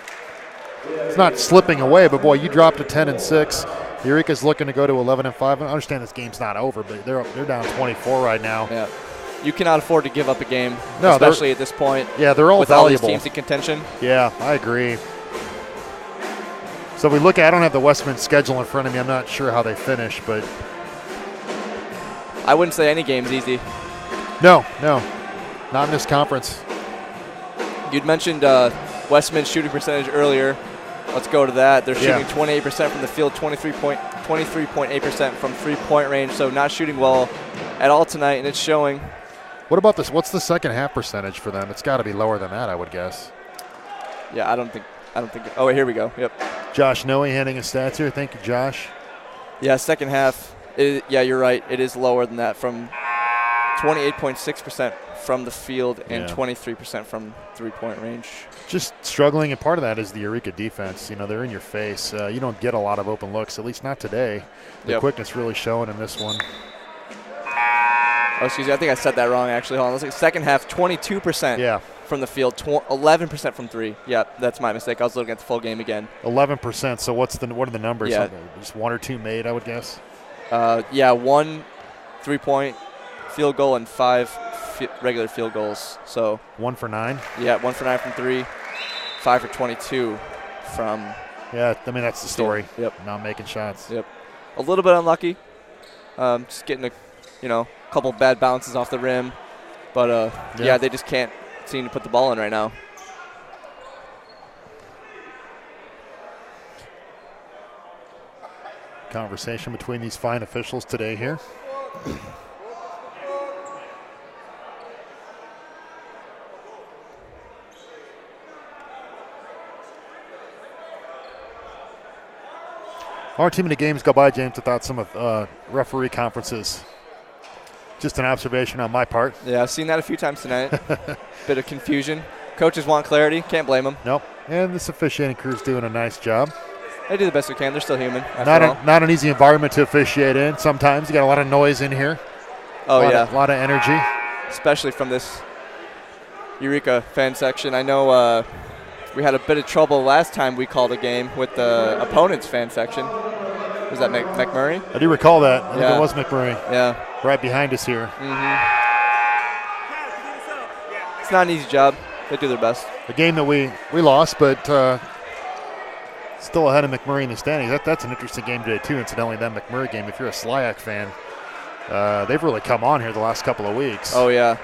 It's not slipping away, but boy, you dropped to 10-6. Eureka's looking to go to 11-5. I understand this game's not over, but they're down 24 right now. Yeah. You cannot afford to give up a game, No, especially at this point. Yeah, they're all with valuable. all these teams in contention. Yeah, I agree. So So if we look at, I don't have the Westminster schedule in front of me. I'm not sure how they finish, but I wouldn't say any game's easy. no, not in this conference. You'd mentioned Westminster's shooting percentage earlier. Let's go to that. They're shooting 28% from the field, 23.8% from three-point range, so not shooting well at all tonight, and it's showing. What about this? What's the second half percentage for them? It's got to be lower than that, I would guess. Yeah, I don't think. Oh, here we go. Yep. Josh Noe handing his stats here. Thank you, Josh. Yeah, second half. Yeah, you're right. It is lower than that, from 28.6% from the field and 23% from three-point range. Just struggling, and part of that is the Eureka defense. You know, they're in your face. You don't get a lot of open looks, at least not today. The quickness really showing in this one. Oh, excuse me. I think I said that wrong, actually. Hold on. Let's see. Second half, 22% from the field, 11% from three. Yeah, that's my mistake. I was looking at the full game again. 11%. So what are the numbers? Yeah. Just 1 or 2 made, I would guess? Yeah, 1 3-point field goal and 5 regular field goals. So 1 for 9? Yeah, 1 for 9 from 3, 5 for 22 from. Yeah, I mean, that's the story. Yep. Not making shots. Yep. A little bit unlucky. Just getting a couple bad bounces off the rim. But, yeah, they just can't seem to put the ball in right now. Conversation between these fine officials today here. Our too many games go by, James, without some of referee conferences. Just an observation on my part. Yeah, I've seen that a few times tonight. Bit of confusion. Coaches want clarity. Can't blame them. Nope. And this officiating crew's doing a nice job. They do the best they can. They're still human. Not an easy environment to officiate in. Sometimes you got a lot of noise in here. Oh, a lot of energy. Especially from this Eureka fan section. I know we had a bit of trouble last time we called a game with the opponent's fan section. Was that McMurray? I do recall that. I think it was McMurray. Yeah. Right behind us here. Mm-hmm. It's not an easy job. They do their best. A game that we lost, but still ahead of McMurray in the standings. That's an interesting game today, too, incidentally, that McMurray game. If you're a Slyac fan, they've really come on here the last couple of weeks. Oh, yeah.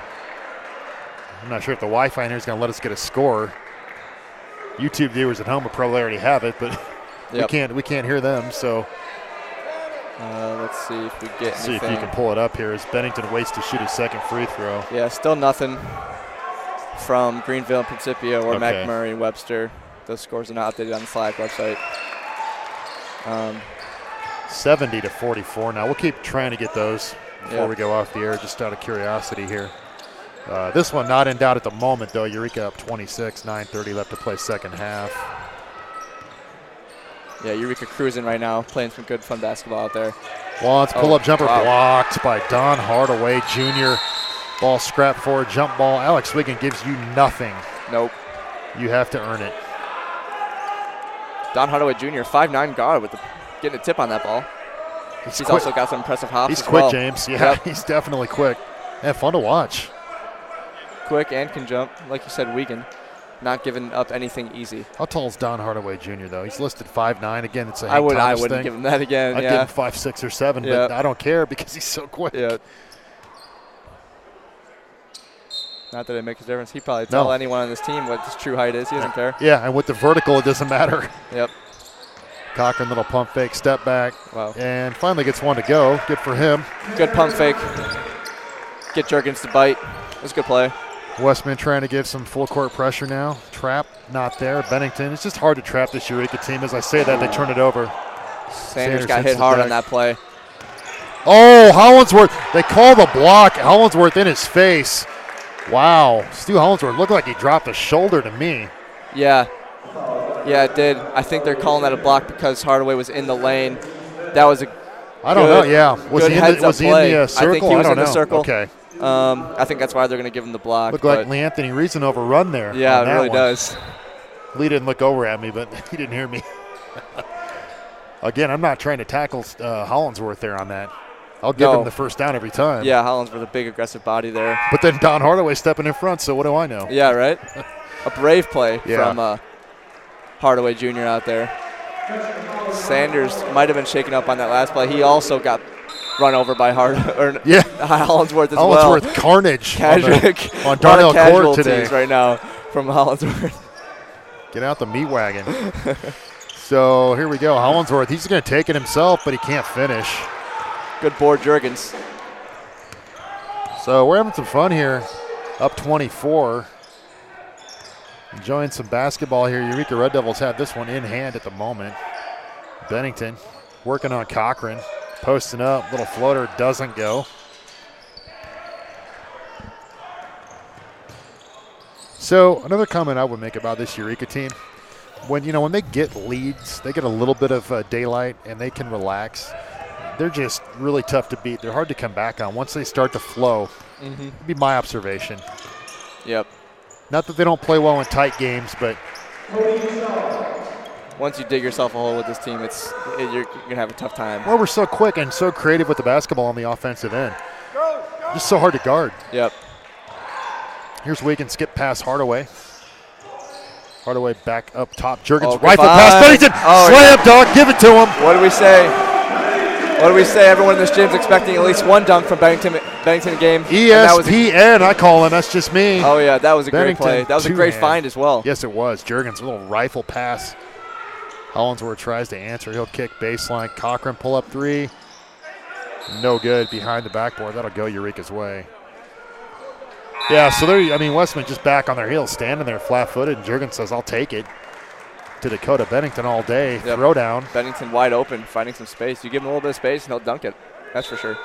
I'm not sure if the Wi-Fi in here is going to let us get a score. YouTube viewers at home will probably already have it, but we can't hear them, so. Let's see if we get See if you can pull it up here as Bennington waits to shoot his second free throw. Yeah, still nothing from Greenville and Principia or McMurray and Webster. Those scores are not updated on the Slack website. 70-44 now. We'll keep trying to get those before we go off the air, just out of curiosity here. This one not in doubt at the moment, though. Eureka up 26, 9:30 left to play second half. Yeah, Eureka cruising right now, playing some good, fun basketball out there. Wants pull-up jumper blocked by Don Hardaway Jr. Ball scrap forward, jump ball. Alex Wiggin gives you nothing. Nope. You have to earn it. Don Hardaway Jr., 5'9" guard with getting a tip on that ball. He's also got some impressive hops. He's quick, James. Yeah, he's definitely quick. And fun to watch. Quick and can jump. Like you said, Wiggin. Not giving up anything easy. How tall is Don Hardaway Jr., though? He's listed 5'9". Again, it's a I wouldn't thing. give him that again. I'd give him 5'6" or 7", but I don't care because he's so quick. Yeah. Not that it makes a difference. He'd probably tell anyone on this team what his true height is. He doesn't care. Yeah, and with the vertical, it doesn't matter. Yep. Cochran, little pump fake, step back. Wow. And finally gets one to go. Good for him. Good pump fake. Get Jurgens to bite. It was a good play. Westman trying to give some full court pressure now. Trap, not there. Bennington, it's just hard to trap this Eureka team. As I say that, they turn it over. Sanders got hit hard on that play. Oh, Hollinsworth. They call the block. Hollinsworth in his face. Wow. Stu Hollinsworth looked like he dropped a shoulder to me. Yeah. Yeah, it did. I think they're calling that a block because Hardaway was in the lane. That was a I don't know, yeah. Was he in the circle? I think he was in the know. circle. Okay. I think that's why they're going to give him the block. Looked like Lee Anthony Reason overrun there. Yeah, it really does. Lee didn't look over at me, but he didn't hear me. Again, I'm not trying to tackle Hollinsworth there on that. I'll give him the first down every time. Yeah, Hollins with a big aggressive body there. But then Don Hardaway stepping in front, so what do I know? Yeah, right? A brave play from Hardaway Jr. out there. Sanders might have been shaken up on that last play. He also got run over by Yeah. Hollinsworth as Hollinsworth carnage on Darnell Court today. Right now from Hollinsworth. Get out the meat wagon. So here we go. Hollinsworth, he's going to take it himself, but he can't finish. Good board, Juergens. So we're having some fun here. Up 24. Enjoying some basketball here. Eureka Red Devils have this one in hand at the moment. Bennington working on Cochran. Posting up. Little floater doesn't go. So another comment I would make about this Eureka team. When they get leads, they get a little bit of daylight and they can relax. They're just really tough to beat. They're hard to come back on once they start to flow. It'd be my observation. Yep. Not that they don't play well in tight games, but once you dig yourself a hole with this team, you're gonna have a tough time. well, we're so quick and so creative with the basketball on the offensive end. Just so hard to guard. Yep. Here's Wigan, skip past Hardaway. Hardaway back up top. Juergens Oh, rifle goodbye. pass. Bennington, slam dunk, give it to him. What do we say? What do we say? Everyone in this gym is expecting at least one dunk from Bennington a game. ESPN, I call him. That's just me. Oh, yeah, that was a Bennington, great play. That was a great two-hand. find as well. Yes, it was. Juergens, a little rifle pass. Hollinsworth tries to answer. He'll kick baseline. Cochran pull up three. No good behind the backboard. That'll go Eureka's way. Yeah, so Westman just back on their heels, standing there flat-footed, and Juergens says, I'll take it. To Dakota Bennington all day. Yep. Throw down. Bennington wide open, finding some space. You give him a little bit of space, and he'll dunk it. That's for sure.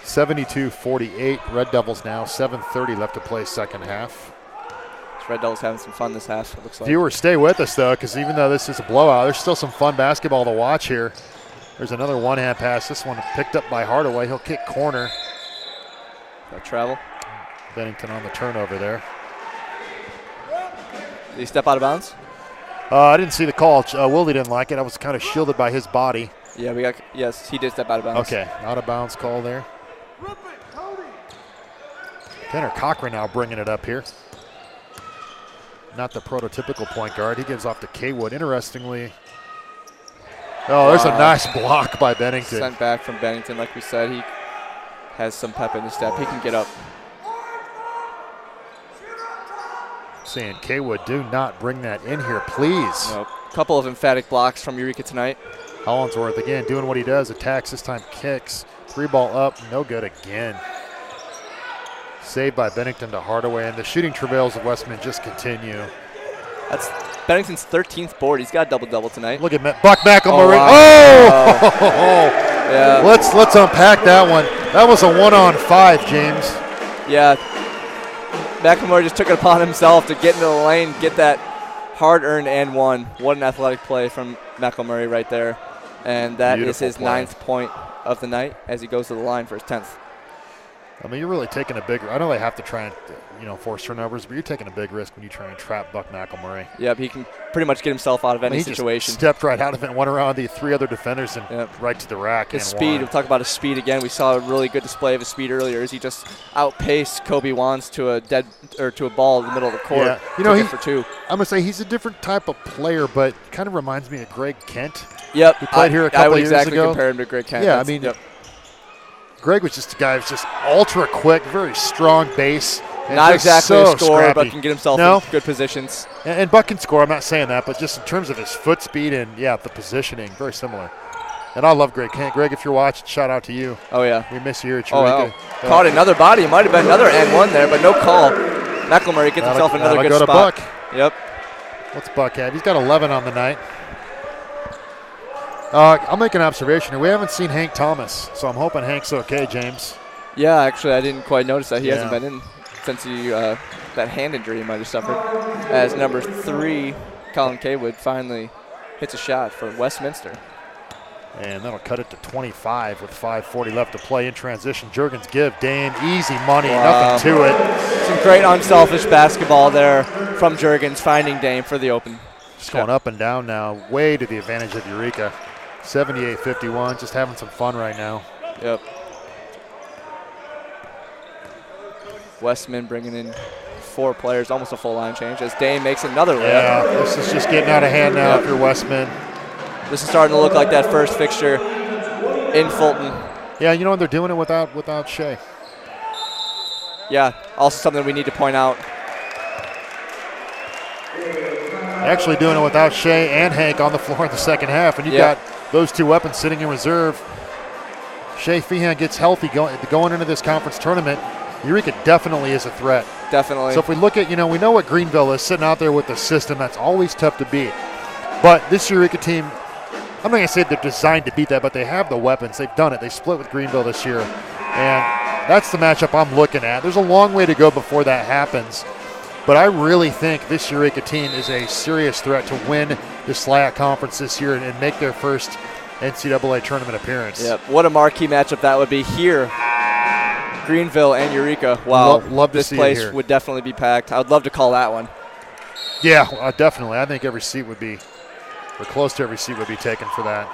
72-48. Red Devils now. 7:30 left to play second half. Red Devils having some fun this half, it looks like. Viewers, stay with us, though, because even though this is a blowout, there's still some fun basketball to watch here. There's another one-hand pass. This one picked up by Hardaway. He'll kick corner. That travel. Bennington on the turnover there. Did he step out of bounds? I didn't see the call. Willie didn't like it. I was kind of shielded by his body. Yeah, yes, he did step out of bounds. Okay, out of bounds call there. Tanner Cochran now bringing it up here. Not the prototypical point guard. He gives off to Kaywood. Interestingly, there's a nice block by Bennington. Sent back from Bennington, like we said. He has some pep in his step. He can get up. Saying, Kaywood, do not bring that in here, please. Nope. Couple of emphatic blocks from Eureka tonight. Hollinsworth again doing what he does. Attacks, this time kicks. Three ball up, no good again. Saved by Bennington to Hardaway, and the shooting travails of Westman just continue. That's Bennington's 13th board. He's got a double-double tonight. Look at Buck McElmurray. Wow. Yeah. Let's unpack that one. That was a 1-on-5, James. Yeah. McElmurray just took it upon himself to get into the lane, get that hard-earned and one. What an athletic play from McElmurray right there. And that Beautiful is his play. 9th point of the night as he goes to the line for his 10th. I mean, you're really taking a big. I know they have to try and force turnovers, but you're taking a big risk when you try and trap Buck McElmurray. Yep, he can pretty much get himself out of any situation. Just stepped right out of it and went around the three other defenders and right to the rack. His speed. We'll talk about his speed again. We saw a really good display of his speed earlier as he just outpaced Kobe Wands to a ball in the middle of the court. Yeah, he for two. I'm gonna say he's a different type of player, but kind of reminds me of Greg Kent. Yep, who played here a couple years ago. I would exactly compare him to Greg Kent. Yeah, Greg was just a guy who's just ultra quick, very strong base. Not exactly so a scorer, scrappy. but can get himself in good positions. And Buck can score, I'm not saying that, but just in terms of his foot speed and, the positioning, very similar. And I love Greg Kent. Greg, if you're watching, shout out to you. Oh, yeah. We miss you here at Eureka. Caught another body. It might have been another N1 there, but no call. McElmurray gets himself another good spot. Buck. Yep. What's Buck have? He's got 11 on the night. I'll make an observation here. We haven't seen Hank Thomas, so I'm hoping Hank's okay, James. Yeah, actually, I didn't quite notice that. He hasn't been in since that hand injury he might have suffered. As number 3, Colin Kaywood, finally hits a shot for Westminster. And that'll cut it to 25 with 5:40 left to play in transition. Juergens give Dame easy money, nothing to it. Some great unselfish basketball there from Juergens, finding Dame for the open. Just going up and down now, way to the advantage of Eureka. 78-51, just having some fun right now. Yep. Westman bringing in 4 players, almost a full line change, as Dame makes another layup. Yeah, this is just getting out of hand now for Westman. This is starting to look like that first fixture in Fulton. Yeah, you know what? They're doing it without Shea. Yeah, also something we need to point out. Actually doing it without Shea and Hank on the floor in the second half, and you've got those 2 weapons sitting in reserve. Shea Feehan gets healthy going into this conference tournament. Eureka definitely is a threat. Definitely. So if we look at, we know what Greenville is, sitting out there with the system, that's always tough to beat. But this Eureka team, I'm not going to say they're designed to beat that, but they have the weapons. They've done it. They split with Greenville this year. And that's the matchup I'm looking at. There's a long way to go before that happens. But I really think this Eureka team is a serious threat to win the SLAC conference this year and make their first NCAA tournament appearance. Yep. What a marquee matchup that would be here. Greenville and Eureka. Wow. Love to this see place it here. would definitely be packed. I would love to call that one. Yeah, definitely. I think every seat would be, or close to every seat would be taken for that.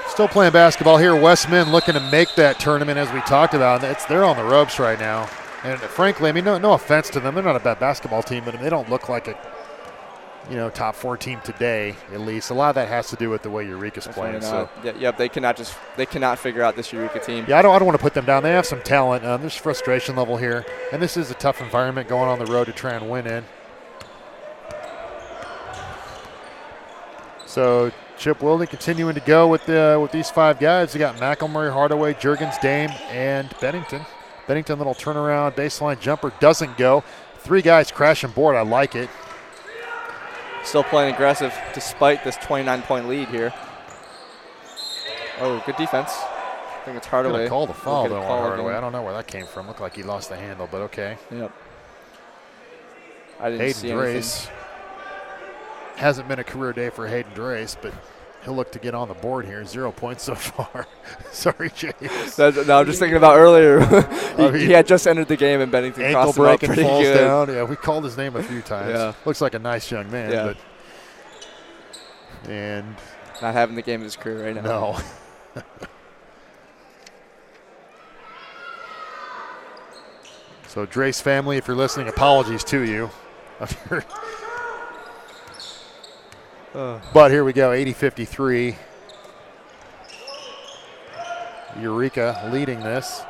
Still playing basketball here. Westman looking to make that tournament, as we talked about. They're on the ropes right now. And frankly, I mean, no offense to them. They're not a bad basketball team, but they don't look like a top 4 team today, at least. A lot of that has to do with the way Eureka's playing. So. Yep, they cannot figure out this Eureka team. Yeah, I don't want to put them down. They have some talent. There's frustration level here, and this is a tough environment going on the road to try and win in. So Chip Wilde continuing to go with these 5 guys. You got McElmurray, Hardaway, Juergens, Dame, and Bennington. Bennington, little turnaround baseline jumper, doesn't go. 3 guys crashing board. I like it. Still playing aggressive despite this 29-point lead here. Oh, good defense. I think it's Hardaway. Gonna call the foul though on Hardaway. Again. I don't know where that came from. Looked like he lost the handle, but okay. Yep. I didn't see anything. Drace. Hasn't been a career day for Hayden Drace, but he'll look to get on the board here. 0 points so far. Sorry, James. No, I'm just thinking about earlier. he had just entered the game and Bennington crossed him up pretty falls good. down. Yeah, we called his name a few times. Yeah. Looks like a nice young man. Yeah. And not having the game of his career right now. No. So Drace family, if you're listening, apologies to you. But here we go, 80-53. Eureka leading this.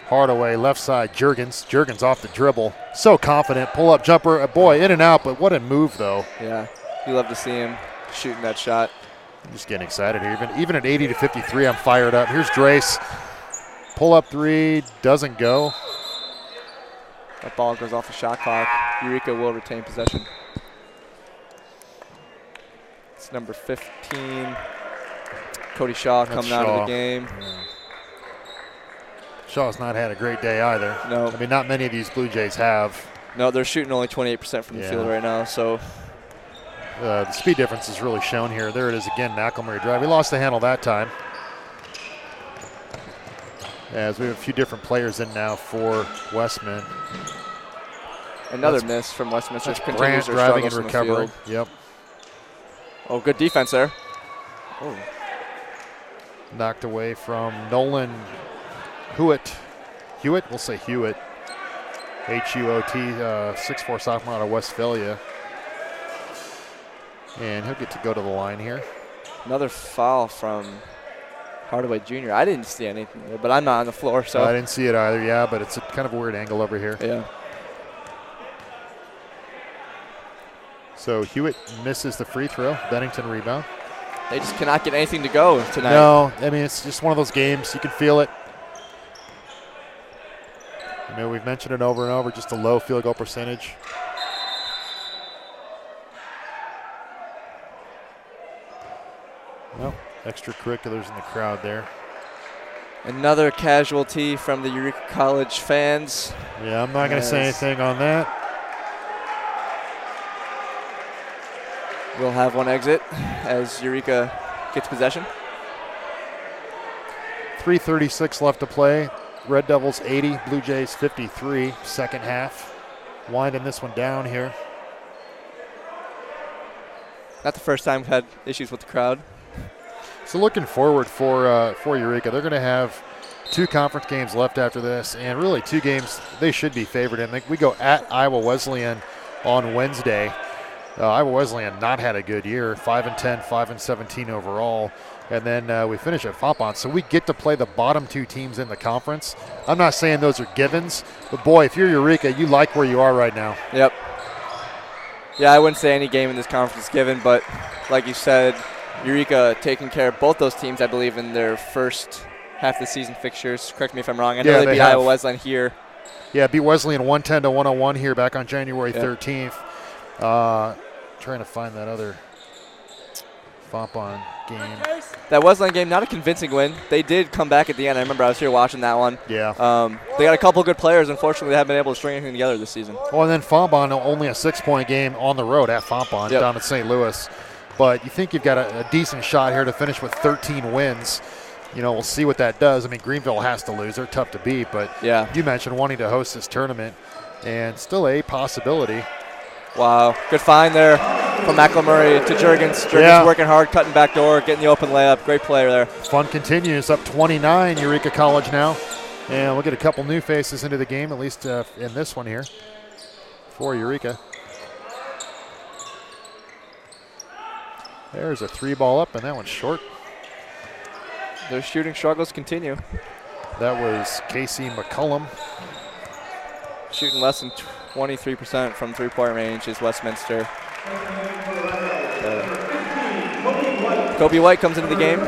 Hardaway, left side, Juergens. Juergens off the dribble. So confident, pull-up jumper. Boy, in and out, but what a move, though. Yeah, you love to see him shooting that shot. I'm just getting excited here. Even at 80-53, I'm fired up. Here's Drace. Pull-up 3, doesn't go. That ball goes off the shot clock. Eureka will retain possession. It's number 15. Cody Shaw coming out of the game. Yeah. Shaw's not had a great day either. No. I mean, not many of these Blue Jays have. No, they're shooting only 28% from the field right now. So the speed difference is really shown here. There it is again, McElmurray drive. He lost the handle that time. As we have a few different players in now for Westman. Another miss from Westminster. Brant driving and recovering. Yep. Oh, good defense there. Oh. Knocked away from Nolan Hewitt. We'll say Hewitt. H-U-O-T, 6'4" sophomore out of Westphalia. And he'll get to go to the line here. Another foul from Hardaway Jr. I didn't see anything there, but I'm not on the floor, so. I didn't see it either, yeah, but it's a kind of a weird angle over here. Yeah. So Hewitt misses the free throw. Bennington rebound. They just cannot get anything to go tonight. No, I mean, it's just one of those games. You can feel it. I mean, we've mentioned it over and over, just a low field goal percentage. Well, extracurriculars in the crowd there. Another casualty from the Eureka College fans. Yeah, I'm not going to say anything on that. We'll have one exit as Eureka gets possession. 3:36 left to play. Red Devils 80, Blue Jays 53, second half. Winding this one down here. Not the first time we've had issues with the crowd. So looking forward for Eureka, they're going to have 2 conference games left after this, and really 2 games they should be favored in. We go at Iowa Wesleyan on Wednesday. Iowa Wesleyan not had a good year, 5-10, 5-17 overall. And then we finish at Fontbonne. So we get to play the bottom 2 teams in the conference. I'm not saying those are givens, but boy, if you're Eureka, you like where you are right now. Yep. Yeah, I wouldn't say any game in this conference is given, but like you said, Eureka taking care of both those teams, I believe, in their first half of the season fixtures. Correct me if I'm wrong. I know they beat Iowa Wesleyan here. Yeah, beat Wesleyan 110-101 here back on January 13th. Trying to find that other Fontbonne game. That Wesleyan game, not a convincing win. They did come back at the end. I remember I was here watching that one. Yeah. They got a couple good players. Unfortunately, they haven't been able to string anything together this season. Well, and then Fontbonne, only a 6-point game on the road at Fontbonne down in St. Louis. But you think you've got a decent shot here to finish with 13 wins. You know, we'll see what that does. I mean, Greenville has to lose. They're tough to beat. But you mentioned wanting to host this tournament, and still a possibility. Wow, good find there from McElmurray to Juergens. Juergens working hard, cutting back door, getting the open layup. Great player there. Fun continues, up 29, Eureka College now. And we'll get a couple new faces into the game, at least in this one here for Eureka. There's a 3-ball up, and that one's short. Their shooting struggles continue. That was Casey McCullum. Shooting less than 23% from three-point range is Westminster. Kobe White comes into the game.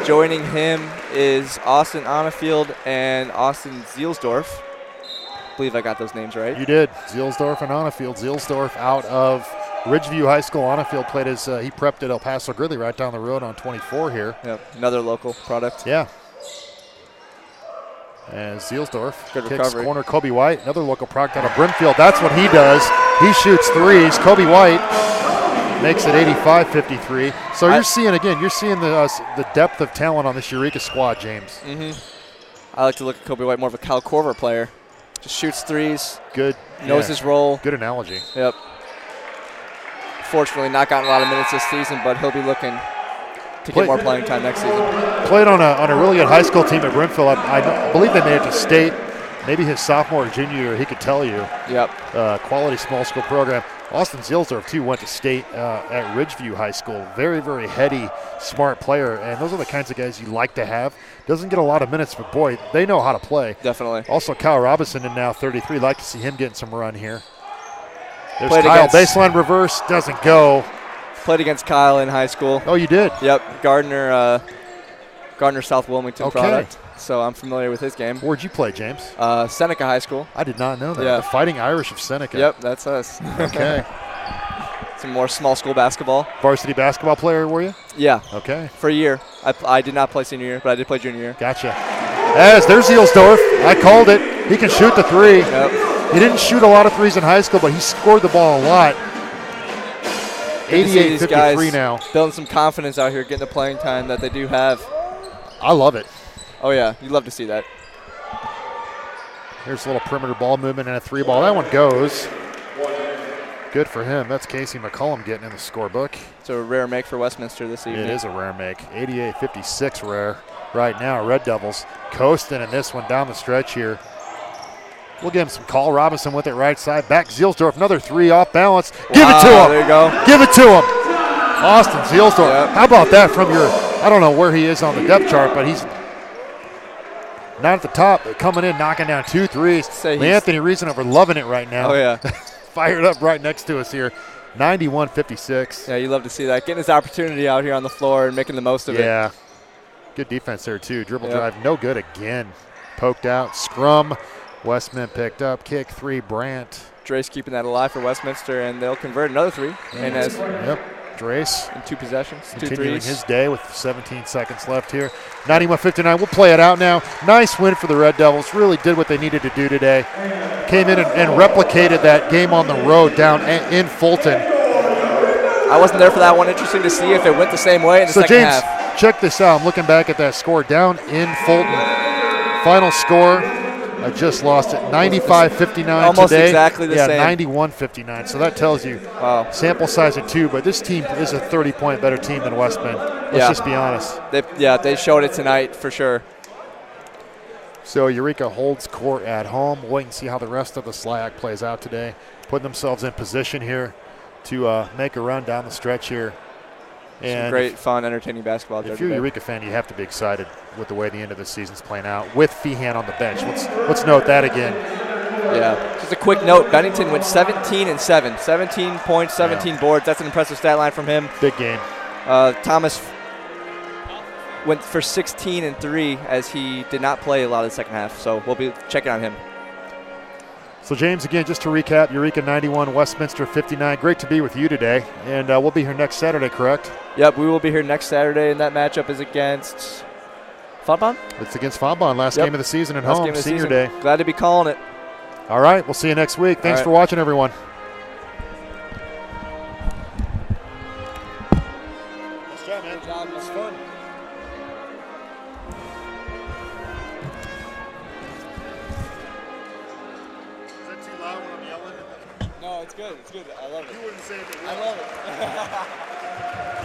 Joining him is Austin Onefield and Austin Zielsdorf. I believe I got those names right. You did. Zielsdorf and Onefield. Zielsdorf out of Ridgeview High School. Onefield played he prepped at El Paso Gridley right down the road on 24 here. Yep, another local product. Yeah. And Zielsdorf good kicks recovery. Corner Kobe White, another local product out of Brimfield. That's what he does. He shoots threes. Kobe White makes it 85-53. So you're seeing the depth of talent on this Eureka squad, James. I like to look at Kobe White more of a Cal Corver player. Just shoots threes. Good. Knows his role. Good analogy. Yep. Fortunately, not gotten a lot of minutes this season, but he'll be looking to get more playing time next season. Played on a really good high school team at Brimfield. I believe they made it to state. Maybe his sophomore or junior year, he could tell you. Yep. Quality small school program. Austin Zielsdorf, too, went to state at Ridgeview High School. Very, very heady, smart player, and those are the kinds of guys you like to have. Doesn't get a lot of minutes, but, boy, they know how to play. Definitely. Also, Kyle Robinson, and now 33. Like to see him getting some run here. There's Played Kyle. Baseline reverse. Doesn't go. Played against Kyle in high school. Oh, you did? Yep. Gardner South Wilmington product. So I'm familiar with his game. Where'd you play, James? Seneca High School. I did not know that. Yeah. The Fighting Irish of Seneca. Yep, that's us. Okay. Some more small school basketball. Varsity basketball player, were you? Yeah. Okay. For a year. I did not play senior year, but I did play junior year. Gotcha. There's Zielsdorf. I called it. He can shoot the three. Yep. He didn't shoot a lot of threes in high school, but he scored the ball a lot. 88-53 now. Building some confidence out here, getting the playing time that they do have. I love it. Oh, yeah. You'd love to see that. Here's a little perimeter ball movement and a 3-ball. That one goes. Good for him. That's Casey McCullum getting in the scorebook. It's a rare make for Westminster this evening. It is a rare make. 88-56 rare right now. Red Devils coasting in this one down the stretch here. We'll give him some call. Robinson with it right side. Back Zielsdorf. Another 3 off balance. Give it to him. There you go. Give it to him. Austin Zielsdorf. Yep. How about that from your, I don't know where he is on the depth chart, but he's not at the top, but coming in, knocking down 2 threes. Anthony Reasonover loving it right now. Oh, yeah. Fired up right next to us here. 91-56. Yeah, you love to see that. Getting his opportunity out here on the floor and making the most of it. Yeah. Good defense there, too. Dribble drive, no good again. Poked out, scrum. Westman picked up, kick 3, Brandt. Drace keeping that alive for Westminster, and they'll convert another 3. And Drace. In 2 possessions, 2 continuing threes. his day with 17 seconds left here. 91-59, we'll play it out now. Nice win for the Red Devils. Really did what they needed to do today. Came in and replicated that game on the road down in Fulton. I wasn't there for that one. Interesting to see if it went the same way in the second half. So, James, check this out. I'm looking back at that score down in Fulton. Final score, I just lost it, 95-59 almost today. Exactly the same. Yeah, 91-59. So that tells you sample size of 2, but this team is a 30-point better team than Westman. Let's just be honest. They showed it tonight for sure. So Eureka holds court at home. Wait and see how the rest of the SLIAC plays out today. Putting themselves in position here to make a run down the stretch here. And some great, fun, entertaining basketball. If you're a Eureka fan, you have to be excited with the way the end of the season's playing out with Feehan on the bench. Let's note that again. Yeah, just a quick note. Bennington went 17 and 7, 17 points, 17 boards. That's an impressive stat line from him. Big game. Thomas went for 16 and 3 as he did not play a lot of the second half. So we'll be checking on him. So, James, again, just to recap, Eureka 91, Westminster 59. Great to be with you today. And we'll be here next Saturday, correct? Yep, we will be here next Saturday, and that matchup is against Fontbonne? It's against Fontbonne, last game of the season at home, senior day. Glad to be calling it. All right, we'll see you next week. Thanks for watching, everyone. Nice job, man. Good job. It was fun. No, it's good. It's good. I love it. You wouldn't say it. I love it.